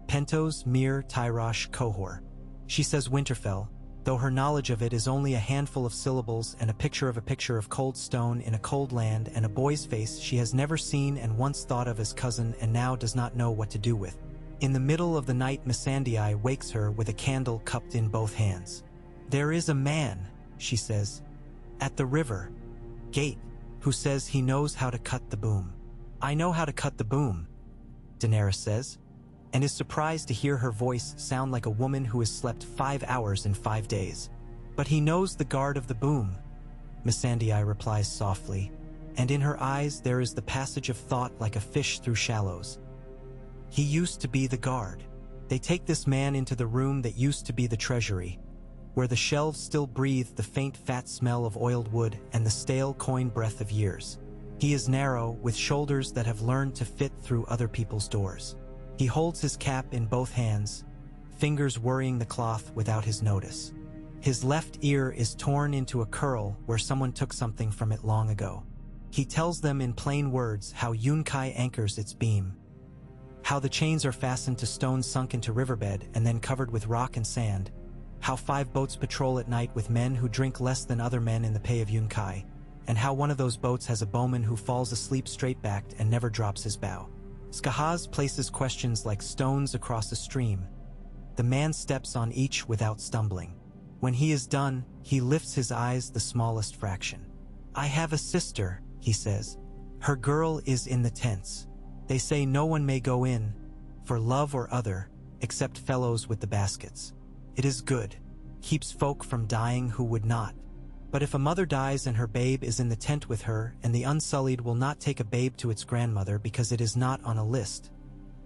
Pentos, Mir, Tyrosh, Kohor. She says Winterfell, though her knowledge of it is only a handful of syllables and a picture of cold stone in a cold land and a boy's face she has never seen and once thought of as cousin and now does not know what to do with. In the middle of the night Missandei wakes her with a candle cupped in both hands. There is a man, she says, at the river gate, who says he knows how to cut the boom. I know how to cut the boom, Daenerys says, and is surprised to hear her voice sound like a woman who has slept 5 hours in 5 days. But he knows the guard of the boom, Missandei replies softly, and in her eyes there is the passage of thought like a fish through shallows. He used to be the guard. They take this man into the room that used to be the treasury, where the shelves still breathe the faint fat smell of oiled wood and the stale coin breath of years. He is narrow, with shoulders that have learned to fit through other people's doors. He holds his cap in both hands, fingers worrying the cloth without his notice. His left ear is torn into a curl where someone took something from it long ago. He tells them in plain words how Yunkai anchors its beam, how the chains are fastened to stones sunk into riverbed and then covered with rock and sand, how 5 boats patrol at night with men who drink less than other men in the pay of Yunkai, and how one of those boats has a bowman who falls asleep straight-backed and never drops his bow. Skahaz places questions like stones across a stream. The man steps on each without stumbling. When he is done, he lifts his eyes the smallest fraction. I have a sister, he says. Her girl is in the tents. They say no one may go in, for love or other, except fellows with the baskets. It is good, keeps folk from dying who would not. But if a mother dies and her babe is in the tent with her, and the Unsullied will not take a babe to its grandmother because it is not on a list,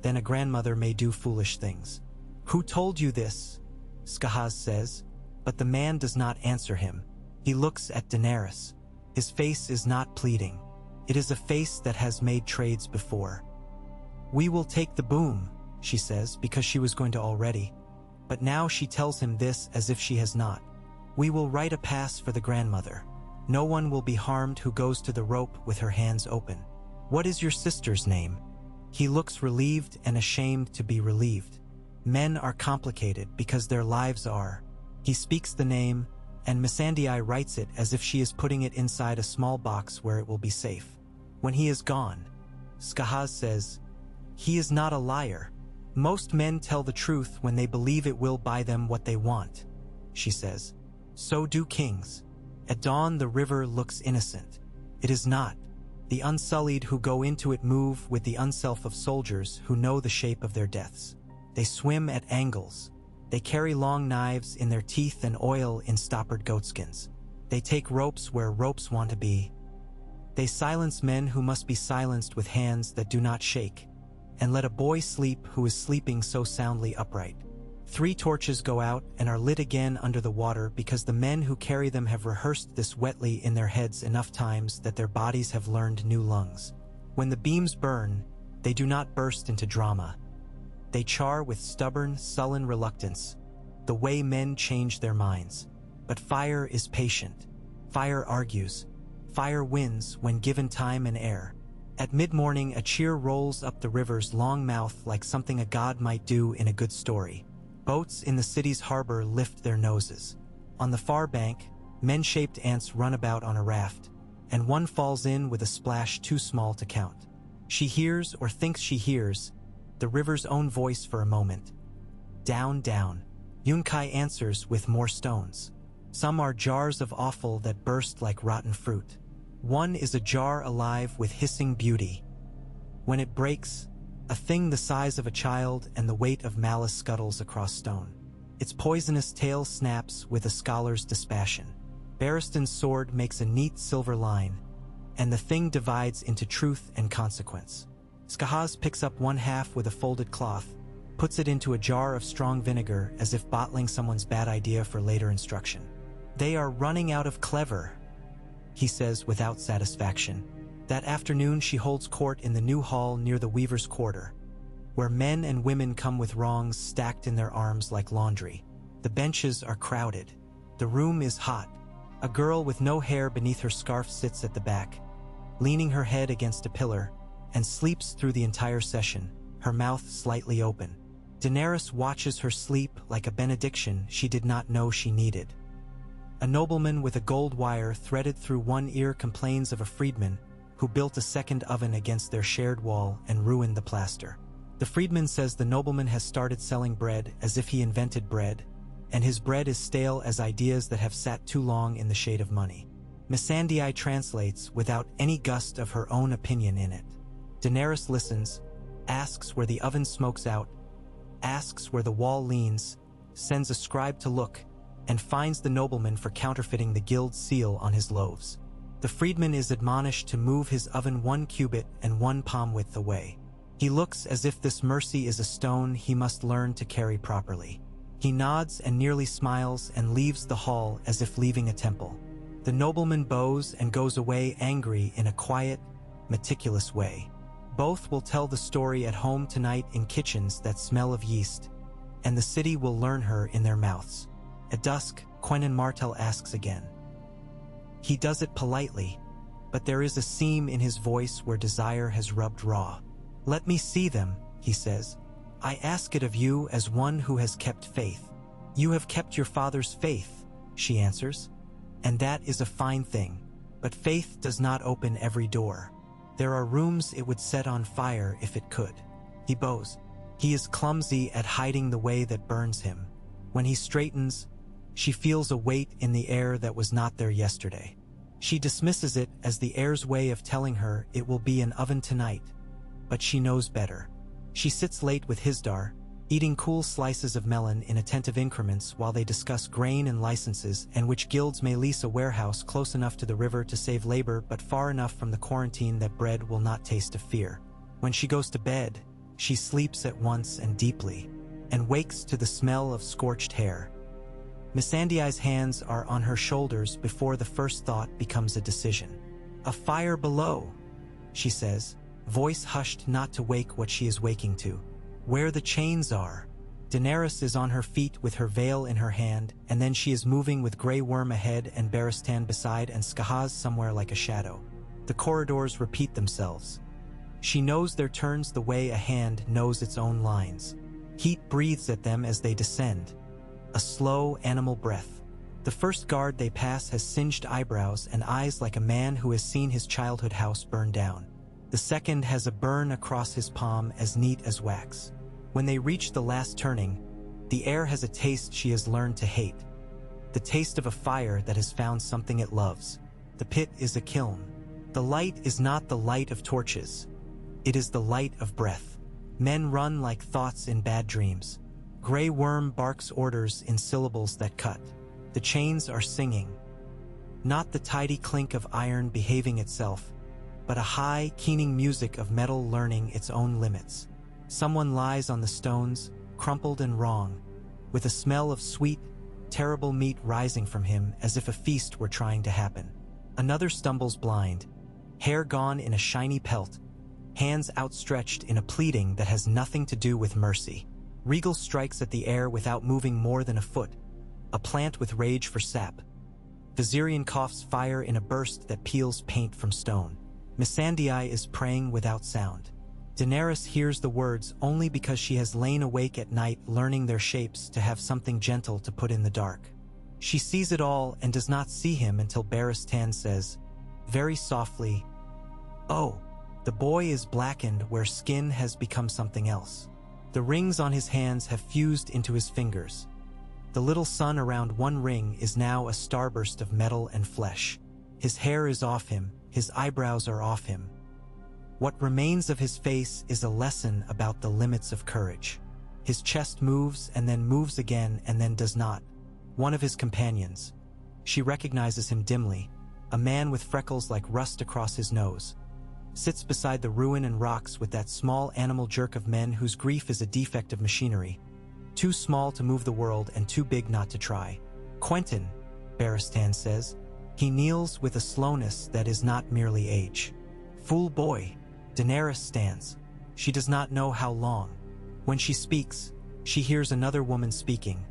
then a grandmother may do foolish things. Who told you this? Skahaz says, but the man does not answer him. He looks at Daenerys. His face is not pleading. It is a face that has made trades before. We will take the boom, she says, because she was going to already. But now she tells him this as if she has not. We will write a pass for the grandmother. No one will be harmed who goes to the rope with her hands open. What is your sister's name? He looks relieved and ashamed to be relieved. Men are complicated because their lives are. He speaks the name, and Missandei writes it as if she is putting it inside a small box where it will be safe. When he is gone, Skahaz says, he is not a liar. Most men tell the truth when they believe it will buy them what they want, she says. So do kings. At dawn the river looks innocent. It is not. The Unsullied who go into it move with the unself of soldiers who know the shape of their deaths. They swim at angles. They carry long knives in their teeth and oil in stoppered goatskins. They take ropes where ropes want to be. They silence men who must be silenced with hands that do not shake, and let a boy sleep who is sleeping so soundly upright. 3 torches go out and are lit again under the water because the men who carry them have rehearsed this wetly in their heads enough times that their bodies have learned new lungs. When the beams burn, they do not burst into drama. They char with stubborn, sullen reluctance, the way men change their minds. But fire is patient. Fire argues. Fire wins when given time and air. At mid-morning, a cheer rolls up the river's long mouth like something a god might do in a good story. Boats in the city's harbor lift their noses. On the far bank, men-shaped ants run about on a raft, and one falls in with a splash too small to count. She hears, or thinks she hears, the river's own voice for a moment. Down, down. Yunkai answers with more stones. Some are jars of offal that burst like rotten fruit. One is a jar alive with hissing beauty. When it breaks, a thing the size of a child and the weight of malice scuttles across stone. Its poisonous tail snaps with a scholar's dispassion. Barristan's sword makes a neat silver line, and the thing divides into truth and consequence. Skahaz picks up one half with a folded cloth, puts it into a jar of strong vinegar as if bottling someone's bad idea for later instruction. "They are running out of clever," he says without satisfaction. That afternoon she holds court in the new hall near the Weaver's Quarter, where men and women come with wrongs stacked in their arms like laundry. The benches are crowded. The room is hot. A girl with no hair beneath her scarf sits at the back, leaning her head against a pillar, and sleeps through the entire session, her mouth slightly open. Daenerys watches her sleep like a benediction she did not know she needed. A nobleman with a gold wire threaded through one ear complains of a freedman who built a second oven against their shared wall and ruined the plaster. The freedman says the nobleman has started selling bread as if he invented bread, and his bread is stale as ideas that have sat too long in the shade of money. Missandei translates without any gust of her own opinion in it. Daenerys listens, asks where the oven smokes out, asks where the wall leans, sends a scribe to look, and finds the nobleman for counterfeiting the guild seal on his loaves. The freedman is admonished to move his oven 1 cubit and 1 palm width away. He looks as if this mercy is a stone he must learn to carry properly. He nods and nearly smiles and leaves the hall as if leaving a temple. The nobleman bows and goes away angry in a quiet, meticulous way. Both will tell the story at home tonight in kitchens that smell of yeast, and the city will learn her in their mouths. At dusk, Quentin Martell asks again. He does it politely, but there is a seam in his voice where desire has rubbed raw. "Let me see them," he says. "I ask it of you as one who has kept faith." "You have kept your father's faith," she answers, "and that is a fine thing. But faith does not open every door. There are rooms it would set on fire if it could." He bows. He is clumsy at hiding the way that burns him. When he straightens, she feels a weight in the air that was not there yesterday. She dismisses it as the air's way of telling her it will be an oven tonight, but she knows better. She sits late with Hizdahr, eating cool slices of melon in attentive increments while they discuss grain and licenses and which guilds may lease a warehouse close enough to the river to save labor but far enough from the quarantine that bread will not taste of fear. When she goes to bed, she sleeps at once and deeply, and wakes to the smell of scorched hair. Missandei's hands are on her shoulders before the first thought becomes a decision. "A fire below," she says, voice hushed not to wake what she is waking to. "Where the chains are." Daenerys is on her feet with her veil in her hand, and then she is moving with Grey Worm ahead and Barristan beside and Skahaz somewhere like a shadow. The corridors repeat themselves. She knows their turns the way a hand knows its own lines. Heat breathes at them as they descend. A slow, animal breath. The first guard they pass has singed eyebrows and eyes like a man who has seen his childhood house burn down. The second has a burn across his palm as neat as wax. When they reach the last turning, the air has a taste she has learned to hate. The taste of a fire that has found something it loves. The pit is a kiln. The light is not the light of torches. It is the light of breath. Men run like thoughts in bad dreams. Grey Worm barks orders in syllables that cut. The chains are singing. Not the tidy clink of iron behaving itself, but a high, keening music of metal learning its own limits. Someone lies on the stones, crumpled and wrong, with a smell of sweet, terrible meat rising from him as if a feast were trying to happen. Another stumbles blind, hair gone in a shiny pelt, hands outstretched in a pleading that has nothing to do with mercy. Regal strikes at the air without moving more than a foot, a plant with rage for sap. Viserion coughs fire in a burst that peels paint from stone. Missandei is praying without sound. Daenerys hears the words only because she has lain awake at night learning their shapes to have something gentle to put in the dark. She sees it all and does not see him until Barristan says, very softly, "Oh, the boy is blackened where skin has become something else." The rings on his hands have fused into his fingers. The little sun around one ring is now a starburst of metal and flesh. His hair is off him, his eyebrows are off him. What remains of his face is a lesson about the limits of courage. His chest moves and then moves again and then does not. One of his companions. She recognizes him dimly, a man with freckles like rust across his nose. Sits beside the ruin and rocks with that small animal jerk of men whose grief is a defect of machinery. Too small to move the world and too big not to try. Quentyn, Barristan says. He kneels with a slowness that is not merely age. Fool boy, Daenerys stands. She does not know how long. When she speaks, she hears another woman speaking.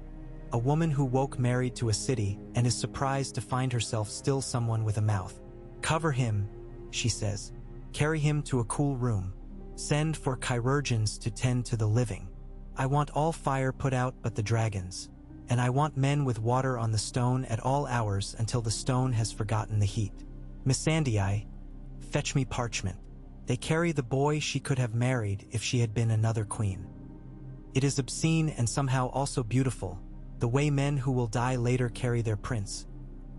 A woman who woke married to a city and is surprised to find herself still someone with a mouth. Cover him, she says. Carry him to a cool room. Send for chirurgeons to tend to the living. I want all fire put out but the dragons. And I want men with water on the stone at all hours until the stone has forgotten the heat. Missandei, fetch me parchment. They carry the boy she could have married if she had been another queen. It is obscene and somehow also beautiful, the way men who will die later carry their prince,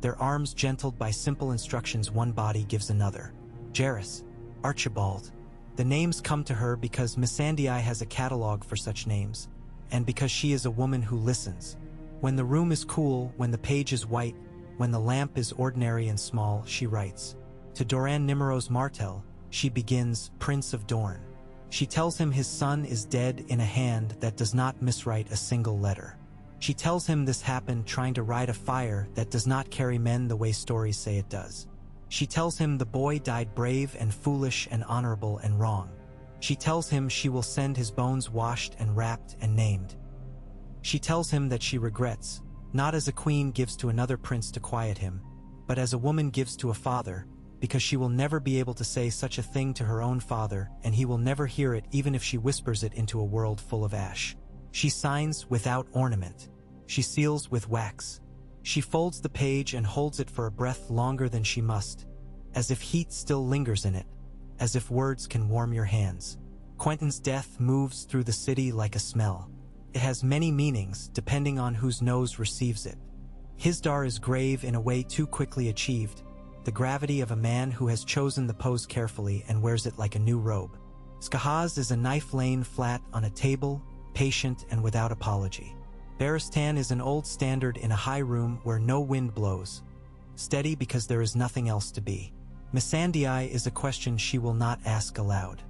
their arms gentled by simple instructions one body gives another. Jairus, Archibald. The names come to her because Missandei has a catalog for such names, and because she is a woman who listens. When the room is cool, when the page is white, when the lamp is ordinary and small, she writes. To Doran Nimrose Martell, she begins, Prince of Dorne. She tells him his son is dead in a hand that does not miswrite a single letter. She tells him this happened trying to ride a fire that does not carry men the way stories say it does. She tells him the boy died brave and foolish and honorable and wrong. She tells him she will send his bones washed and wrapped and named. She tells him that she regrets, not as a queen gives to another prince to quiet him, but as a woman gives to a father, because she will never be able to say such a thing to her own father, and he will never hear it even if she whispers it into a world full of ash. She signs without ornament. She seals with wax. She folds the page and holds it for a breath longer than she must, as if heat still lingers in it, as if words can warm your hands. Quentyn's death moves through the city like a smell. It has many meanings depending on whose nose receives it. Hizdahr is grave in a way too quickly achieved, the gravity of a man who has chosen the pose carefully and wears it like a new robe. Skahaz is a knife laid flat on a table, patient and without apology. Barristan is an old standard in a high room where no wind blows, steady because there is nothing else to be. Missandei is a question she will not ask aloud.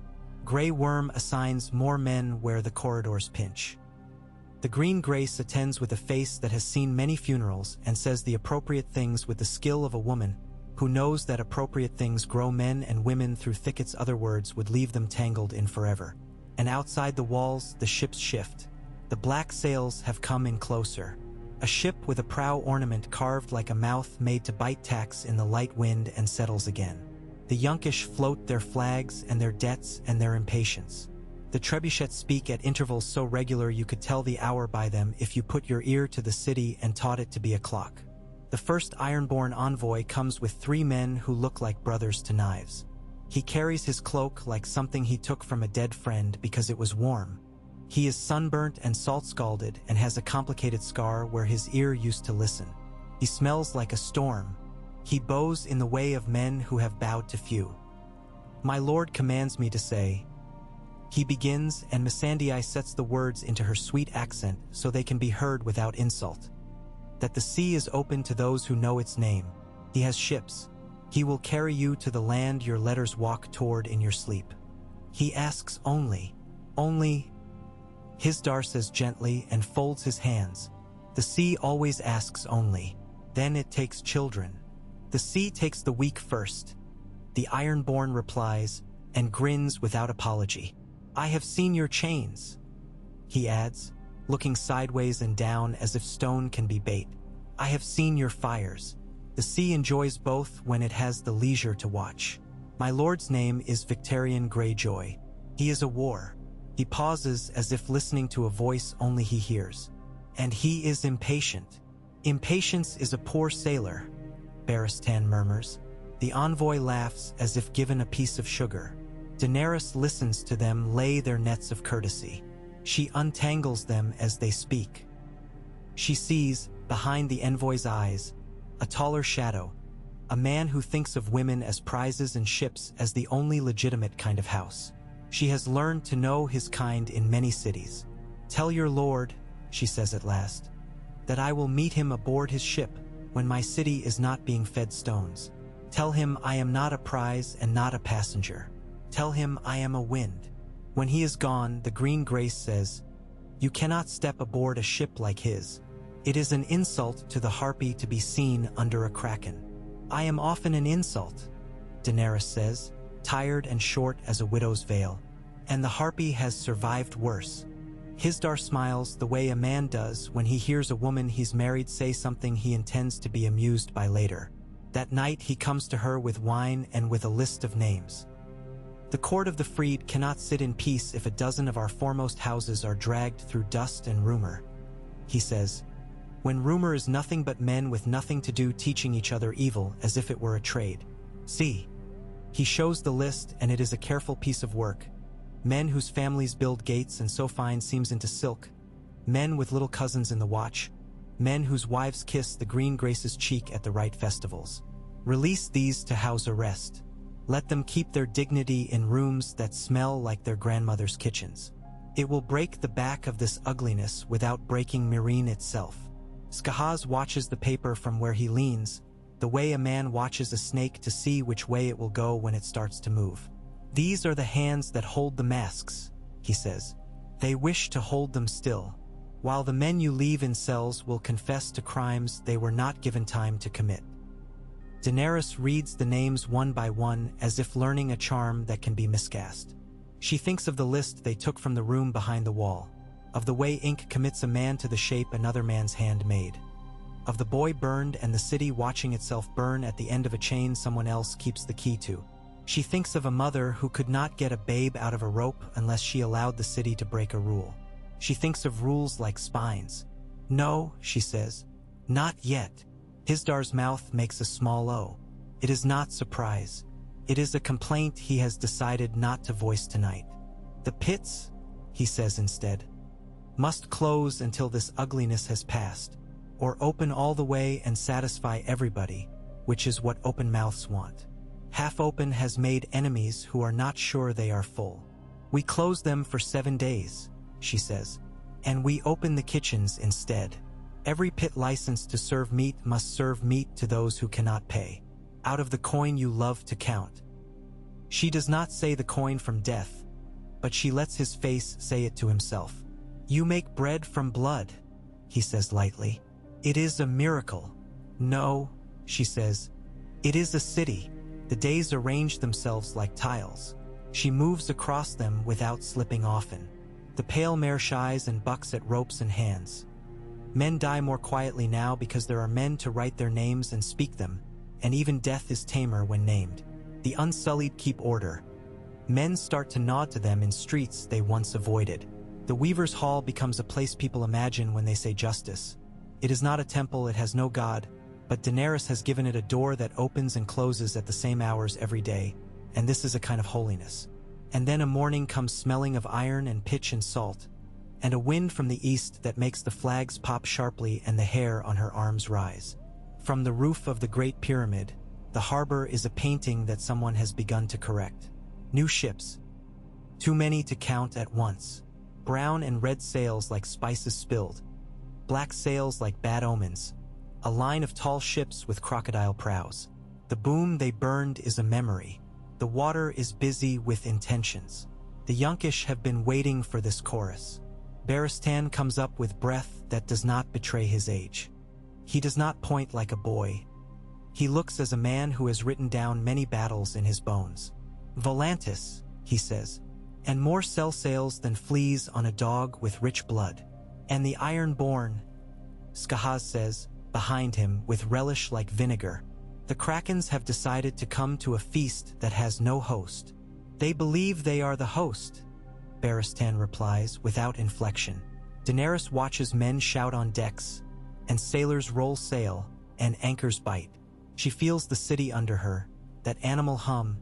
Grey Worm assigns more men where the corridors pinch. The Green Grace attends with a face that has seen many funerals and says the appropriate things with the skill of a woman who knows that appropriate things grow men and women through thickets other words would leave them tangled in forever. And outside the walls, the ships shift. The black sails have come in closer. A ship with a prow ornament carved like a mouth made to bite tacks in the light wind and settles again. The Yunkish float their flags and their debts and their impatience. The trebuchets speak at intervals so regular you could tell the hour by them if you put your ear to the city and taught it to be a clock. The first Ironborn envoy comes with 3 men who look like brothers to knives. He carries his cloak like something he took from a dead friend because it was warm. He is sunburnt and salt-scalded and has a complicated scar where his ear used to listen. He smells like a storm. He bows in the way of men who have bowed to few. My lord commands me to say. He begins, and Missandei sets the words into her sweet accent so they can be heard without insult. That the sea is open to those who know its name. He has ships. He will carry you to the land your letters walk toward in your sleep. He asks only. Hizdahr says gently and folds his hands. The sea always asks only. Then it takes children. The sea takes the weak first. The Ironborn replies and grins without apology. I have seen your chains, he adds, looking sideways and down as if stone can be bait. I have seen your fires. The sea enjoys both when it has the leisure to watch. My lord's name is Victarion Greyjoy. He is a war. He pauses as if listening to a voice only he hears. And he is impatient. Impatience is a poor sailor, Barristan murmurs. The envoy laughs as if given a piece of sugar. Daenerys listens to them lay their nets of courtesy. She untangles them as they speak. She sees, behind the envoy's eyes, a taller shadow, a man who thinks of women as prizes and ships as the only legitimate kind of house. She has learned to know his kind in many cities. "Tell your lord," she says at last, "that I will meet him aboard his ship when my city is not being fed stones. Tell him I am not a prize and not a passenger. Tell him I am a wind." When he is gone, the Green Grace says, "You cannot step aboard a ship like his. It is an insult to the harpy to be seen under a kraken." "I am often an insult," Daenerys says, tired and short as a widow's veil. "And the harpy has survived worse." Hizdahr smiles the way a man does when he hears a woman he's married say something he intends to be amused by later. That night he comes to her with wine and with a list of names. "The court of the freed cannot sit in peace if a dozen of our foremost houses are dragged through dust and rumor," he says, "when rumor is nothing but men with nothing to do teaching each other evil as if it were a trade. See." He shows the list, and it is a careful piece of work. Men whose families build gates and sew fine seams into silk. Men with little cousins in the watch. Men whose wives kiss the Green Grace's cheek at the right festivals. Release these to house arrest. Let them keep their dignity in rooms that smell like their grandmother's kitchens. It will break the back of this ugliness without breaking Meereen itself. Skahaz watches the paper from where he leans, the way a man watches a snake to see which way it will go when it starts to move. "These are the hands that hold the masks," he says. "They wish to hold them still, while the men you leave in cells will confess to crimes they were not given time to commit." Daenerys reads the names one by one as if learning a charm that can be miscast. She thinks of the list they took from the room behind the wall, of the way ink commits a man to the shape another man's hand made, of the boy burned and the city watching itself burn at the end of a chain someone else keeps the key to. She thinks of a mother who could not get a babe out of a rope unless she allowed the city to break a rule. She thinks of rules like spines. "No," she says, "not yet." Hizdahr's mouth makes a small O. It is not surprise. It is a complaint he has decided not to voice tonight. "The pits," he says instead, "must close until this ugliness has passed, or open all the way and satisfy everybody, which is what open mouths want. Half open has made enemies who are not sure they are full. We close them for 7 days, she says, and we open the kitchens instead. Every pit licensed to serve meat must serve meat to those who cannot pay, out of the coin you love to count." She does not say the coin from death, but she lets his face say it to himself. "You make bread from blood," he says lightly. "It is a miracle." "No," she says, "it is a city. The days arrange themselves like tiles." She moves across them without slipping often. The pale mare shies and bucks at ropes and hands. Men die more quietly now because there are men to write their names and speak them, and even death is tamer when named. The unsullied keep order. Men start to nod to them in streets they once avoided. The Weaver's Hall becomes a place people imagine when they say justice. It is not a temple, it has no god, but Daenerys has given it a door that opens and closes at the same hours every day, and this is a kind of holiness. And then a morning comes smelling of iron and pitch and salt, and a wind from the east that makes the flags pop sharply and the hair on her arms rise. From the roof of the Great Pyramid, the harbor is a painting that someone has begun to correct. New ships. Too many to count at once. Brown and red sails like spices spilled. Black sails like bad omens. A line of tall ships with crocodile prows. The boom they burned is a memory. The water is busy with intentions. The Yunkish have been waiting for this chorus. Barristan comes up with breath that does not betray his age. He does not point like a boy. He looks as a man who has written down many battles in his bones. "Volantis," he says, "and more sell sails than fleas on a dog with rich blood. And the iron-born," Skahaz says, behind him, with relish like vinegar. "The Krakens have decided to come to a feast that has no host. They believe they are the host," Barristan replies without inflection. Daenerys watches men shout on decks, and sailors roll sail, and anchors bite. She feels the city under her, that animal hum,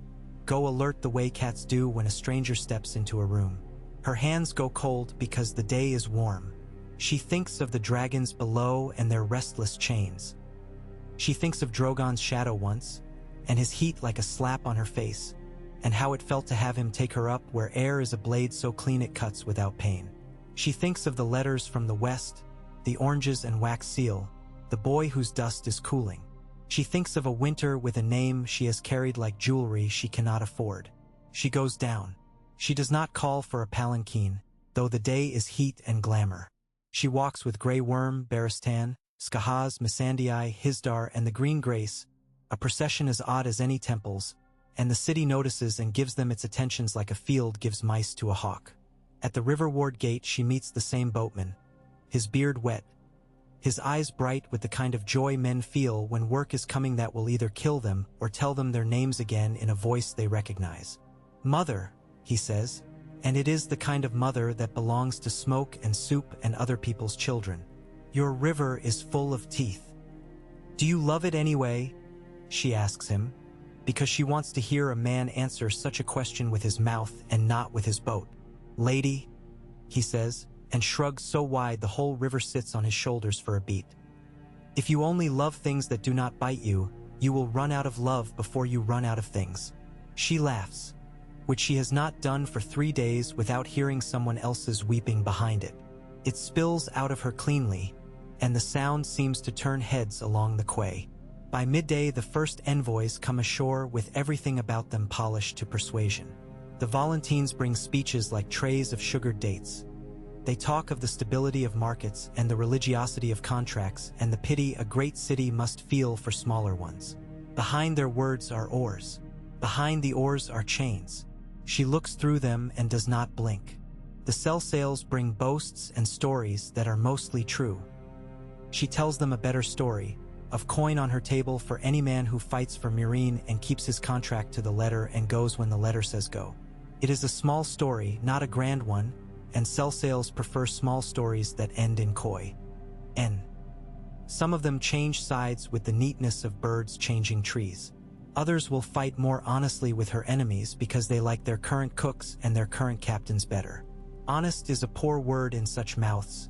go alert the way cats do when a stranger steps into a room. Her hands go cold because the day is warm. She thinks of the dragons below and their restless chains. She thinks of Drogon's shadow once, and his heat like a slap on her face, and how it felt to have him take her up where air is a blade so clean it cuts without pain. She thinks of the letters from the west, the oranges and wax seal, the boy whose dust is cooling. She thinks of a winter with a name she has carried like jewelry she cannot afford. She goes down. She does not call for a palanquin, though the day is heat and glamour. She walks with Grey Worm, Barristan, Skahaz, Missandei, Hizdahr, and the Green Grace, a procession as odd as any temple's, and the city notices and gives them its attentions like a field gives mice to a hawk. At the River Ward gate she meets the same boatman, his beard wet, his eyes bright with the kind of joy men feel when work is coming that will either kill them or tell them their names again in a voice they recognize. "Mother," he says, and it is the kind of mother that belongs to smoke and soup and other people's children. "Your river is full of teeth. Do you love it anyway?" she asks him, because she wants to hear a man answer such a question with his mouth and not with his boat. "Lady," he says, and shrugs so wide the whole river sits on his shoulders for a beat. "If you only love things that do not bite you, you will run out of love before you run out of things." She laughs, which she has not done for 3 days without hearing someone else's weeping behind it. It spills out of her cleanly, and the sound seems to turn heads along the quay. By midday the first envoys come ashore with everything about them polished to persuasion. The Volantines bring speeches like trays of sugared dates. They talk of the stability of markets and the religiosity of contracts and the pity a great city must feel for smaller ones. Behind their words are oars. Behind the oars are chains. She looks through them and does not blink. The sell sails bring boasts and stories that are mostly true. She tells them a better story, of coin on her table for any man who fights for Meereen and keeps his contract to the letter and goes when the letter says go. It is a small story, not a grand one, and sell sails prefer small stories that end in coy. Some of them change sides with the neatness of birds changing trees. Others will fight more honestly with her enemies because they like their current cooks and their current captains better. Honest is a poor word in such mouths,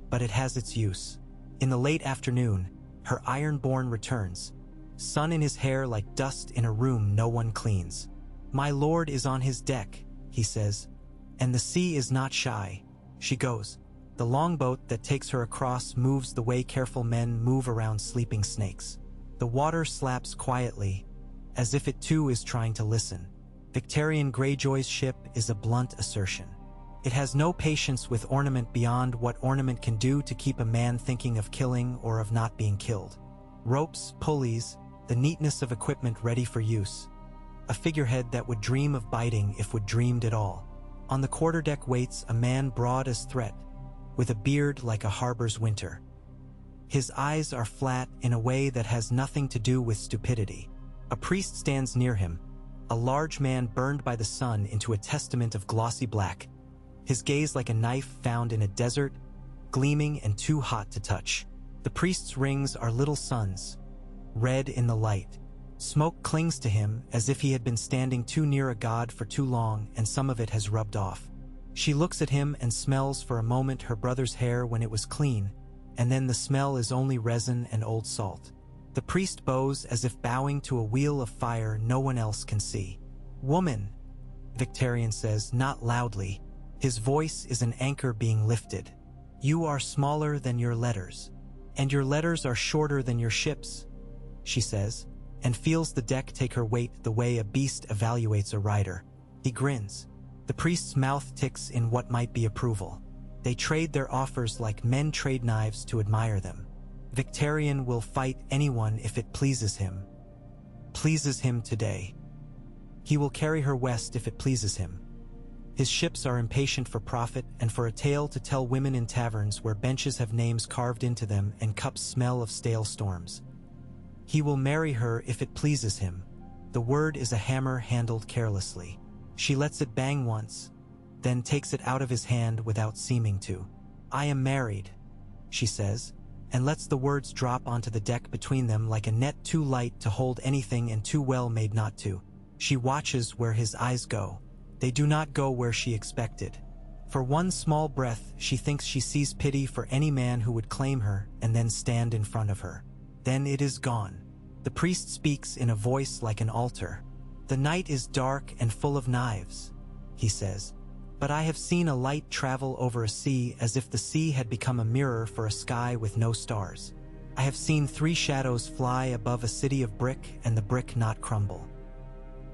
but it has its use. In the late afternoon, her iron-born returns, sun in his hair like dust in a room no one cleans. "My lord is on his deck," he says, "and the sea is not shy." She goes. The longboat that takes her across moves the way careful men move around sleeping snakes. The water slaps quietly, as if it too is trying to listen. Victarion Greyjoy's ship is a blunt assertion. It has no patience with ornament beyond what ornament can do to keep a man thinking of killing or of not being killed. Ropes, pulleys, the neatness of equipment ready for use. A figurehead that would dream of biting if would dreamed at all. On the quarterdeck waits a man broad as threat, with a beard like a harbor's winter. His eyes are flat in a way that has nothing to do with stupidity. A priest stands near him, a large man burned by the sun into a testament of glossy black, his gaze like a knife found in a desert, gleaming and too hot to touch. The priest's rings are little suns, red in the light. Smoke clings to him as if he had been standing too near a god for too long and some of it has rubbed off. She looks at him and smells for a moment her brother's hair when it was clean, and then the smell is only resin and old salt. The priest bows as if bowing to a wheel of fire no one else can see. "Woman," Victarion says, not loudly. His voice is an anchor being lifted. "You are smaller than your letters, and your letters are shorter than your ships," she says, and feels the deck take her weight the way a beast evaluates a rider. He grins. The priest's mouth ticks in what might be approval. They trade their offers like men trade knives to admire them. Victarion will fight anyone if it pleases him. Pleases him today. He will carry her west if it pleases him. His ships are impatient for profit and for a tale to tell women in taverns where benches have names carved into them and cups smell of stale storms. He will marry her if it pleases him. The word is a hammer handled carelessly. She lets it bang once, then takes it out of his hand without seeming to. "I am married," she says, and lets the words drop onto the deck between them like a net too light to hold anything and too well made not to. She watches where his eyes go. They do not go where she expected. For one small breath, she thinks she sees pity for any man who would claim her and then stand in front of her. Then it is gone. The priest speaks in a voice like an altar. The night is dark and full of knives, he says. But I have seen a light travel over a sea as if the sea had become a mirror for a sky with no stars. I have seen 3 shadows fly above a city of brick and the brick not crumble.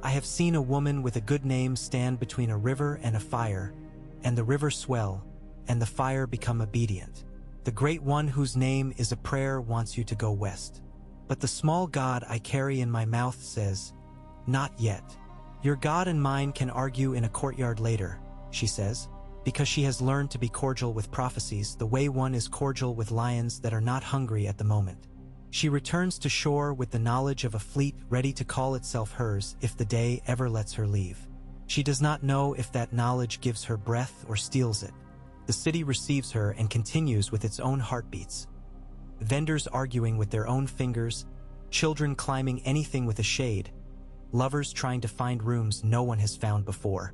I have seen a woman with a good name stand between a river and a fire, and the river swell, and the fire become obedient. The great one whose name is a prayer wants you to go west. But the small God I carry in my mouth says, not yet. Your God and mine can argue in a courtyard later, she says, because she has learned to be cordial with prophecies the way one is cordial with lions that are not hungry at the moment. She returns to shore with the knowledge of a fleet ready to call itself hers if the day ever lets her leave. She does not know if that knowledge gives her breath or steals it. The city receives her and continues with its own heartbeats. Vendors arguing with their own fingers, children climbing anything with a shade, lovers trying to find rooms no one has found before.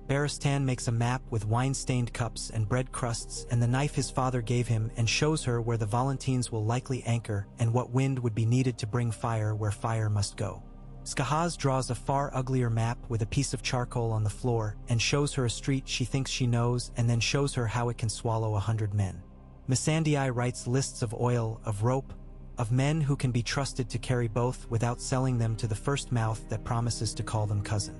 Barristan makes a map with wine-stained cups and bread crusts and the knife his father gave him and shows her where the Volantines will likely anchor and what wind would be needed to bring fire where fire must go. Skahaz draws a far uglier map with a piece of charcoal on the floor and shows her a street she thinks she knows and then shows her how it can swallow 100 men. Missandei writes lists of oil, of rope, of men who can be trusted to carry both without selling them to the first mouth that promises to call them cousin.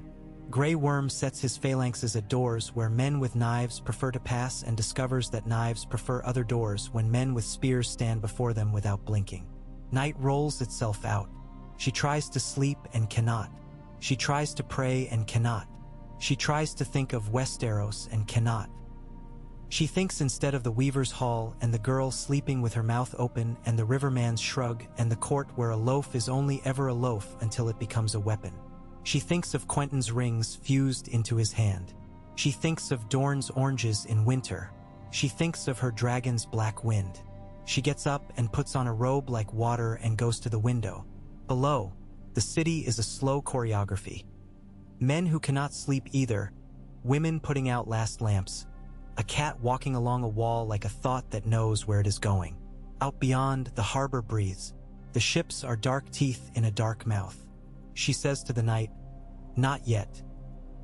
Grey Worm sets his phalanxes at doors where men with knives prefer to pass and discovers that knives prefer other doors when men with spears stand before them without blinking. Night rolls itself out. She tries to sleep and cannot. She tries to pray and cannot. She tries to think of Westeros and cannot. She thinks instead of the Weaver's Hall and the girl sleeping with her mouth open and the Riverman's shrug and the court where a loaf is only ever a loaf until it becomes a weapon. She thinks of Quentin's rings fused into his hand. She thinks of Dorne's oranges in winter. She thinks of her dragon's black wind. She gets up and puts on a robe like water and goes to the window. Below, the city is a slow choreography. Men who cannot sleep either, women putting out last lamps, a cat walking along a wall like a thought that knows where it is going. Out beyond, the harbor breathes. The ships are dark teeth in a dark mouth. She says to the night, not yet,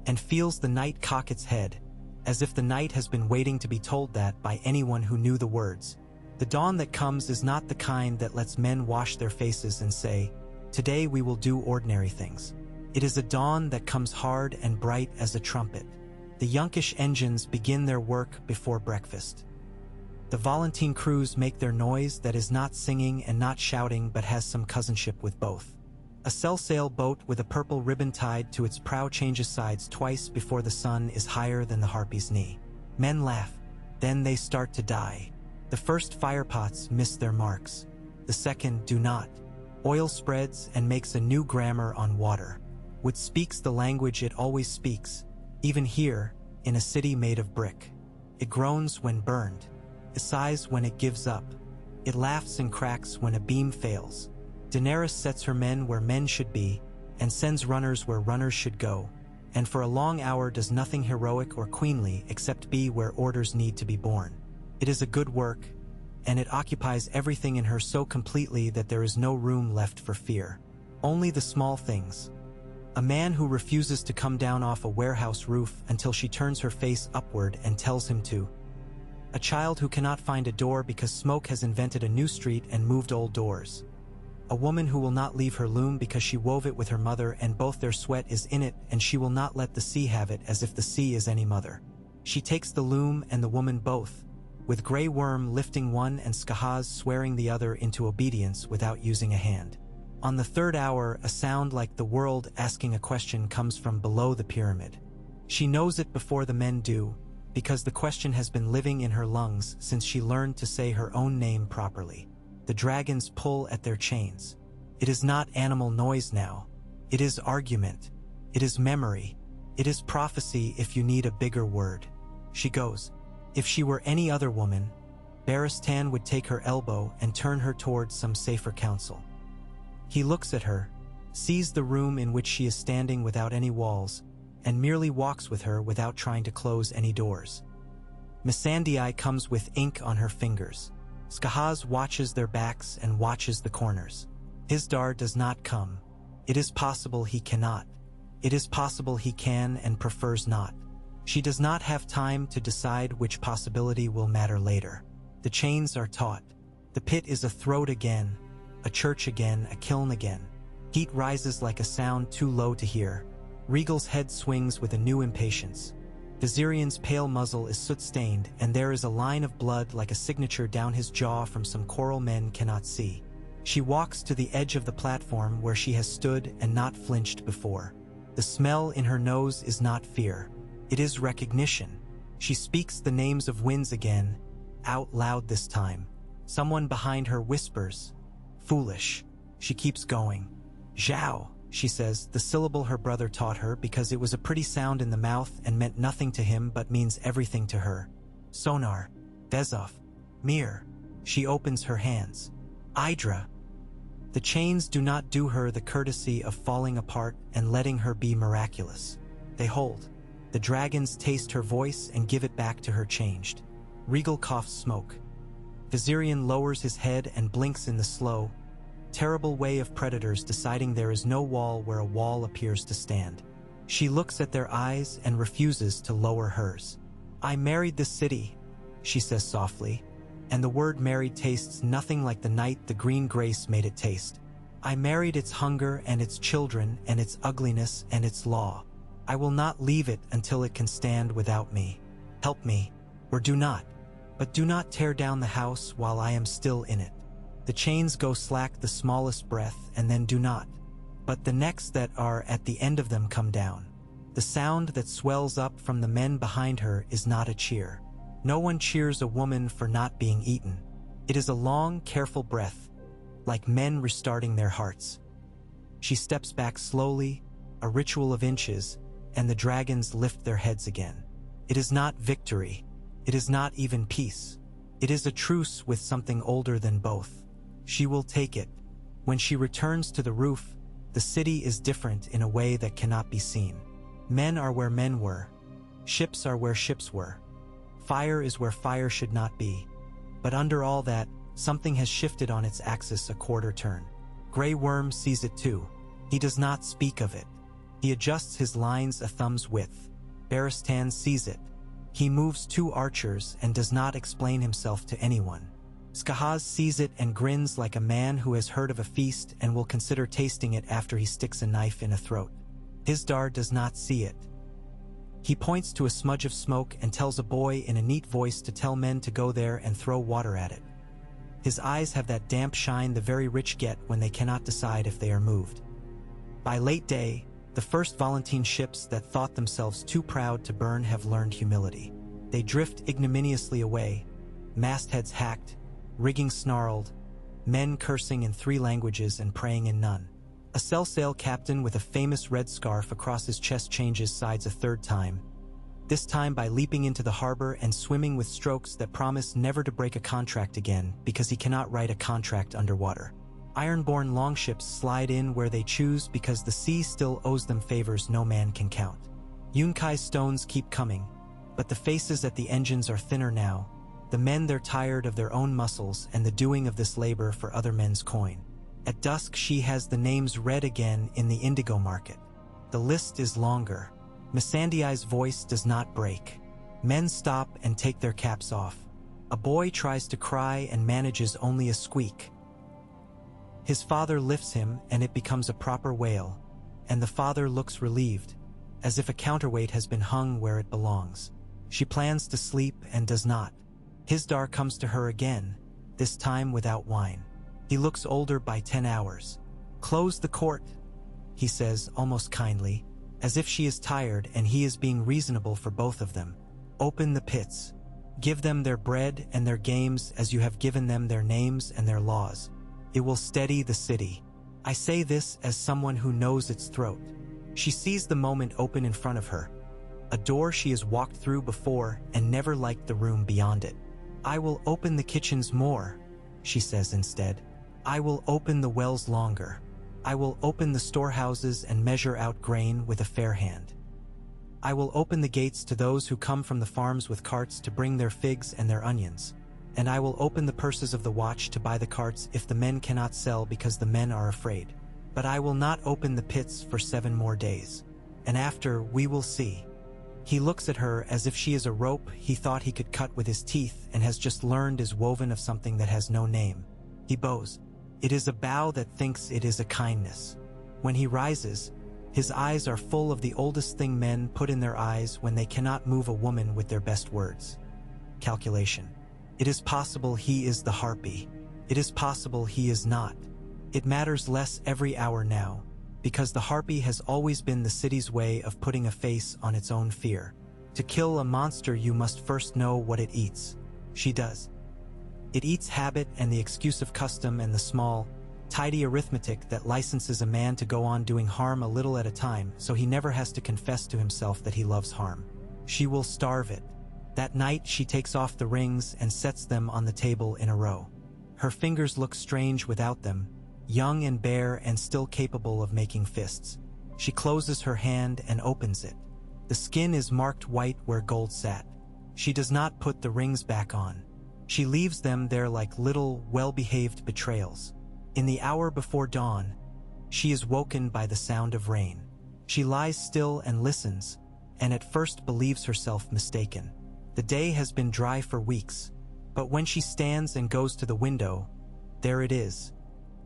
and feels the night cock its head, as if the night has been waiting to be told that by anyone who knew the words. The dawn that comes is not the kind that lets men wash their faces and say, today we will do ordinary things. It is a dawn that comes hard and bright as a trumpet. The Yunkish engines begin their work before breakfast. The Volantine crews make their noise that is not singing and not shouting but has some cousinship with both. A sail boat with a purple ribbon tied to its prow changes sides twice before the sun is higher than the harpy's knee. Men laugh. Then they start to die. The first firepots miss their marks. The second do not. Oil spreads and makes a new grammar on water. Wood speaks the language it always speaks, even here, in a city made of brick. It groans when burned. It sighs when it gives up. It laughs and cracks when a beam fails. Daenerys sets her men where men should be, and sends runners where runners should go, and for a long hour does nothing heroic or queenly except be where orders need to be born. It is a good work, and it occupies everything in her so completely that there is no room left for fear. Only the small things. A man who refuses to come down off a warehouse roof until she turns her face upward and tells him to. A child who cannot find a door because smoke has invented a new street and moved old doors. A woman who will not leave her loom because she wove it with her mother and both their sweat is in it and she will not let the sea have it as if the sea is any mother. She takes the loom and the woman both, with Grey Worm lifting one and Skahaz swearing the other into obedience without using a hand. On the third hour, a sound like the world asking a question comes from below the pyramid. She knows it before the men do, because the question has been living in her lungs since she learned to say her own name properly. The dragons pull at their chains. It is not animal noise now. It is argument. It is memory. It is prophecy if you need a bigger word. She goes. If she were any other woman, Barristan would take her elbow and turn her towards some safer counsel. He looks at her, sees the room in which she is standing without any walls, and merely walks with her without trying to close any doors. Missandei comes with ink on her fingers. Skahaz watches their backs and watches the corners. Hizdahr does not come. It is possible he cannot. It is possible he can and prefers not. She does not have time to decide which possibility will matter later. The chains are taut. The pit is a throat again, a church again, a kiln again. Heat rises like a sound too low to hear. Regal's head swings with a new impatience. Viserion's pale muzzle is soot-stained, and there is a line of blood like a signature down his jaw from some coral men cannot see. She walks to the edge of the platform where she has stood and not flinched before. The smell in her nose is not fear. It is recognition. She speaks the names of winds again, out loud this time. Someone behind her whispers, "Foolish." She keeps going. "Zhao," she says, the syllable her brother taught her because it was a pretty sound in the mouth and meant nothing to him but means everything to her. Sonar, Vezov, Mir. She opens her hands. Idra. The chains do not do her the courtesy of falling apart and letting her be miraculous. They hold. The dragons taste her voice and give it back to her changed. Regal coughs smoke. Viserion lowers his head and blinks in the slow, terrible way of predators deciding there is no wall where a wall appears to stand. She looks at their eyes and refuses to lower hers. "I married this city," she says softly, and the word married tastes nothing like the night the green grace made it taste. "I married its hunger and its children and its ugliness and its law. I will not leave it until it can stand without me. Help me, or do not. But do not tear down the house while I am still in it." The chains go slack the smallest breath and then do not. But the necks that are at the end of them come down. The sound that swells up from the men behind her is not a cheer. No one cheers a woman for not being eaten. It is a long, careful breath, like men restarting their hearts. She steps back slowly, a ritual of inches, and the dragons lift their heads again. It is not victory. It is not even peace. It is a truce with something older than both. She will take it. When she returns to the roof, the city is different in a way that cannot be seen. Men are where men were. Ships are where ships were. Fire is where fire should not be. But under all that, something has shifted on its axis a quarter turn. Grey Worm sees it too. He does not speak of it. He adjusts his lines a thumb's width. Barristan sees it. He moves 2 archers and does not explain himself to anyone. Skahaz sees it and grins like a man who has heard of a feast and will consider tasting it after he sticks a knife in a throat. Hizdahr does not see it. He points to a smudge of smoke and tells a boy in a neat voice to tell men to go there and throw water at it. His eyes have that damp shine the very rich get when they cannot decide if they are moved. By late day, the first Volantene ships that thought themselves too proud to burn have learned humility. They drift ignominiously away, mastheads hacked, rigging snarled, men cursing in 3 languages and praying in none. A sail captain with a famous red scarf across his chest changes sides a 3rd time, this time by leaping into the harbor and swimming with strokes that promise never to break a contract again because he cannot write a contract underwater. Ironborn longships slide in where they choose because the sea still owes them favors no man can count. Yunkai stones keep coming, but the faces at the engines are thinner now. The men they're tired of their own muscles and the doing of this labor for other men's coin. At dusk she has the names read again in the indigo market. The list is longer. Missandei's voice does not break. Men stop and take their caps off. A boy tries to cry and manages only a squeak. His father lifts him and it becomes a proper wail, and the father looks relieved, as if a counterweight has been hung where it belongs. She plans to sleep and does not. Hizdahr comes to her again, this time without wine. He looks older by 10 hours. "Close the court," he says almost kindly, as if she is tired and he is being reasonable for both of them. "Open the pits. Give them their bread and their games as you have given them their names and their laws. It will steady the city." I say this as someone who knows its throat. She sees the moment open in front of her. A door she has walked through before and never liked the room beyond it. "I will open the kitchens more," she says instead. "I will open the wells longer. I will open the storehouses and measure out grain with a fair hand. I will open the gates to those who come from the farms with carts to bring their figs and their onions. and I will open the purses of the watch to buy the carts if the men cannot sell because the men are afraid. But I will not open the pits for 7 more days. And after, we will see." He looks at her as if she is a rope he thought he could cut with his teeth and has just learned is woven of something that has no name. He bows. It is a bow that thinks it is a kindness. When he rises, his eyes are full of the oldest thing men put in their eyes when they cannot move a woman with their best words. Calculation. It is possible he is the harpy. It is possible he is not. It matters less every hour now, because the harpy has always been the city's way of putting a face on its own fear. To kill a monster you must first know what it eats. She does. It eats habit and the excuse of custom and the small, tidy arithmetic that licenses a man to go on doing harm a little at a time so he never has to confess to himself that he loves harm. She will starve it. That night she takes off the rings and sets them on the table in a row. Her fingers look strange without them, young and bare and still capable of making fists. She closes her hand and opens it. The skin is marked white where gold sat. She does not put the rings back on. She leaves them there like little, well-behaved betrayals. In the hour before dawn, she is woken by the sound of rain. She lies still and listens, and at first believes herself mistaken. The day has been dry for weeks, but when she stands and goes to the window, there it is.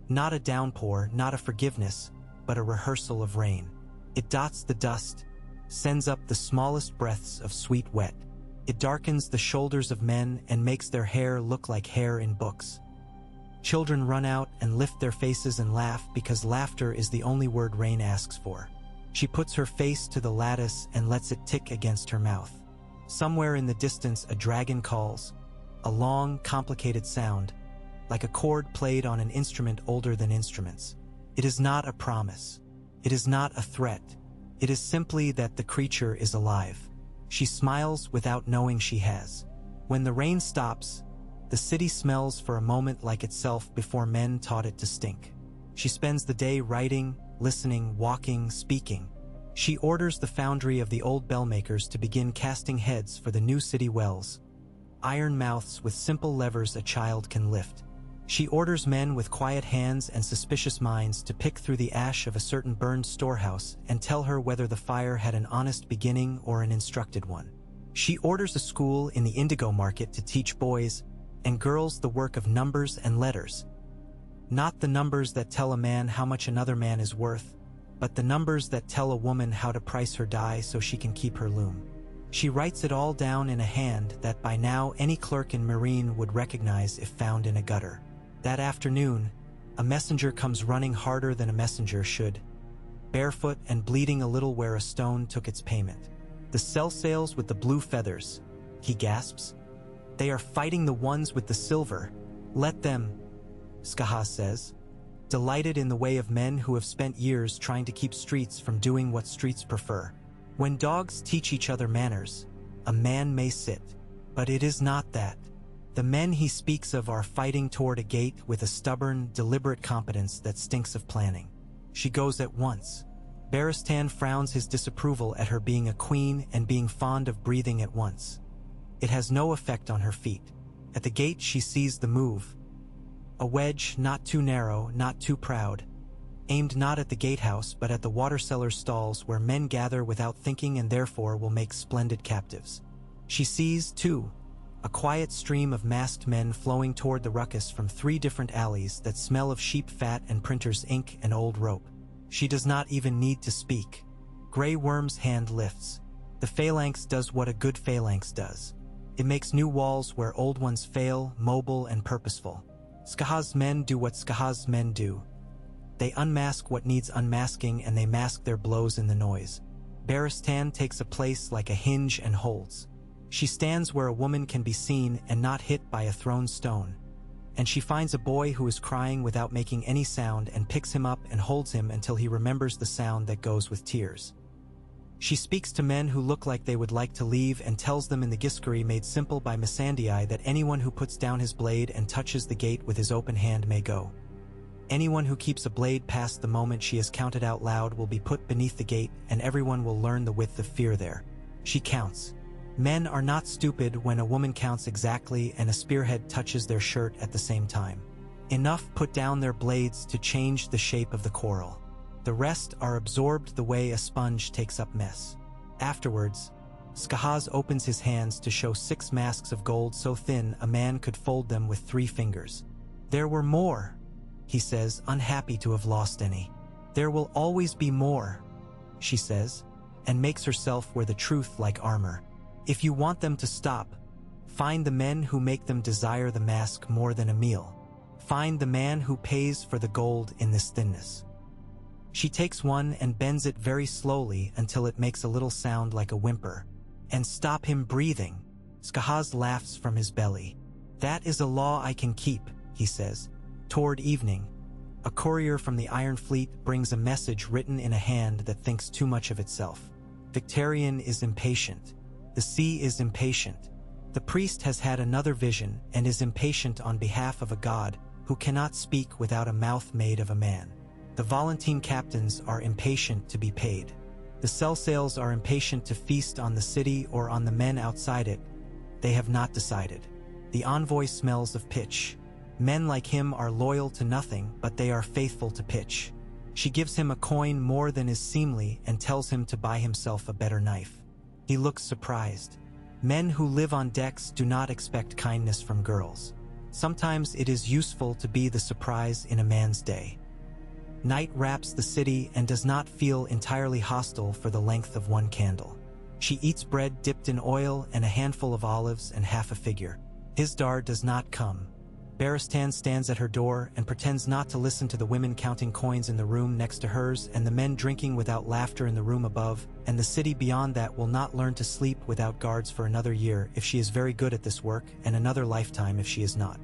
Not a downpour, not a forgiveness, but a rehearsal of rain. It dots the dust, sends up the smallest breaths of sweet wet. It darkens the shoulders of men and makes their hair look like hair in books. Children run out and lift their faces and laugh because laughter is the only word rain asks for. She puts her face to the lattice and lets it tick against her mouth. Somewhere in the distance a dragon calls, a long, complicated sound, like a chord played on an instrument older than instruments. It is not a promise. It is not a threat. It is simply that the creature is alive. She smiles without knowing she has. When the rain stops, the city smells for a moment like itself before men taught it to stink. She spends the day writing, listening, walking, speaking. She orders the foundry of the old bellmakers to begin casting heads for the new city wells. Iron mouths with simple levers a child can lift. She orders men with quiet hands and suspicious minds to pick through the ash of a certain burned storehouse and tell her whether the fire had an honest beginning or an instructed one. She orders a school in the indigo market to teach boys and girls the work of numbers and letters. Not the numbers that tell a man how much another man is worth, but the numbers that tell a woman how to price her dye so she can keep her loom. She writes it all down in a hand that by now any clerk in Meereen would recognize if found in a gutter. That afternoon, a messenger comes running harder than a messenger should, barefoot and bleeding a little where a stone took its payment. "The cell sails with the blue feathers," he gasps. "They are fighting the ones with the silver. Let them," Skahaz says, delighted in the way of men who have spent years trying to keep streets from doing what streets prefer. When dogs teach each other manners, a man may sit, but it is not that. The men he speaks of are fighting toward a gate with a stubborn, deliberate competence that stinks of planning. She goes at once. Barristan frowns his disapproval at her being a queen and being fond of breathing at once. It has no effect on her feet. At the gate she sees the move. A wedge, not too narrow, not too proud, aimed not at the gatehouse but at the water seller's stalls where men gather without thinking and therefore will make splendid captives. She sees, too, a quiet stream of masked men flowing toward the ruckus from 3 different alleys that smell of sheep fat and printer's ink and old rope. She does not even need to speak. Grey Worm's hand lifts. The phalanx does what a good phalanx does. It makes new walls where old ones fail, mobile and purposeful. Skahaz's men do what Skahaz's men do. They unmask what needs unmasking and they mask their blows in the noise. Barristan takes a place like a hinge and holds. She stands where a woman can be seen and not hit by a thrown stone. And she finds a boy who is crying without making any sound and picks him up and holds him until he remembers the sound that goes with tears. She speaks to men who look like they would like to leave and tells them in the Giscari made simple by Missandei that anyone who puts down his blade and touches the gate with his open hand may go. Anyone who keeps a blade past the moment she has counted out loud will be put beneath the gate and everyone will learn the width of fear there. She counts. Men are not stupid when a woman counts exactly and a spearhead touches their shirt at the same time. Enough put down their blades to change the shape of the quarrel. The rest are absorbed the way a sponge takes up mess. Afterwards, Skahaz opens his hands to show 6 masks of gold so thin a man could fold them with 3 fingers. There were more, he says, unhappy to have lost any. There will always be more, she says, and makes herself wear the truth like armor. If you want them to stop, find the men who make them desire the mask more than a meal. Find the man who pays for the gold in this thinness. She takes one and bends it very slowly until it makes a little sound like a whimper. And stop him breathing. Skahaz laughs from his belly. That is a law I can keep, he says. Toward evening, a courier from the Iron Fleet brings a message written in a hand that thinks too much of itself. Victarion is impatient. The sea is impatient. The priest has had another vision and is impatient on behalf of a god who cannot speak without a mouth made of a man. The Volantene captains are impatient to be paid. The Cell-Sails are impatient to feast on the city or on the men outside it. They have not decided. The envoy smells of pitch. Men like him are loyal to nothing, but they are faithful to pitch. She gives him a coin more than is seemly and tells him to buy himself a better knife. He looks surprised. Men who live on decks do not expect kindness from girls. Sometimes it is useful to be the surprise in a man's day. Night wraps the city and does not feel entirely hostile for the length of 1 candle. She eats bread dipped in oil and a handful of olives and half a figure. Hizdahr does not come. Barristan stands at her door and pretends not to listen to the women counting coins in the room next to hers and the men drinking without laughter in the room above, and the city beyond that will not learn to sleep without guards for another year if she is very good at this work, and another lifetime if she is not.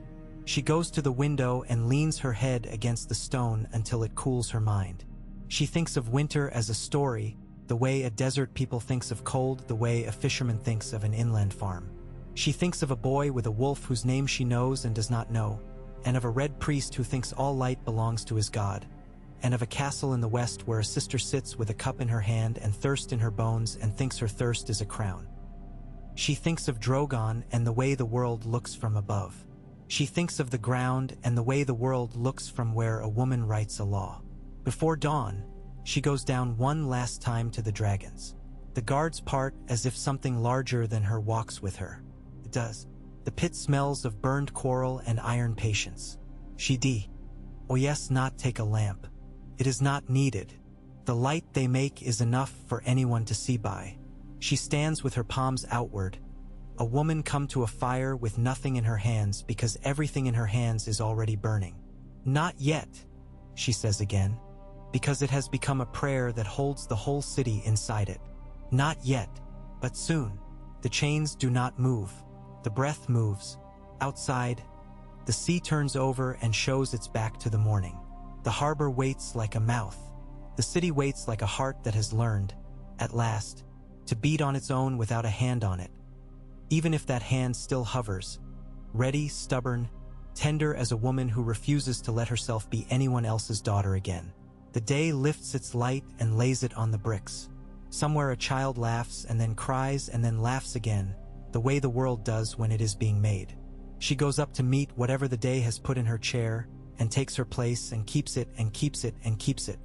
She goes to the window and leans her head against the stone until it cools her mind. She thinks of winter as a story, the way a desert people thinks of cold, the way a fisherman thinks of an inland farm. She thinks of a boy with a wolf whose name she knows and does not know, and of a red priest who thinks all light belongs to his god, and of a castle in the west where a sister sits with a cup in her hand and thirst in her bones and thinks her thirst is a crown. She thinks of Drogon and the way the world looks from above. She thinks of the ground and the way the world looks from where a woman writes a law. Before dawn, she goes down one last time to the dragons. The guards part as if something larger than her walks with her. It does. The pit smells of burned coral and iron patience. Oh yes, not take a lamp. It is not needed. The light they make is enough for anyone to see by. She stands with her palms outward. A woman come to a fire with nothing in her hands because everything in her hands is already burning. Not yet, she says again, because it has become a prayer that holds the whole city inside it. Not yet, but soon. The chains do not move. The breath moves. Outside, the sea turns over and shows its back to the morning. The harbor waits like a mouth. The city waits like a heart that has learned, at last, to beat on its own without a hand on it. Even if that hand still hovers, ready, stubborn, tender as a woman who refuses to let herself be anyone else's daughter again. The day lifts its light and lays it on the bricks. Somewhere a child laughs and then cries and then laughs again, the way the world does when it is being made. She goes up to meet whatever the day has put in her chair and takes her place and keeps it and keeps it and keeps it.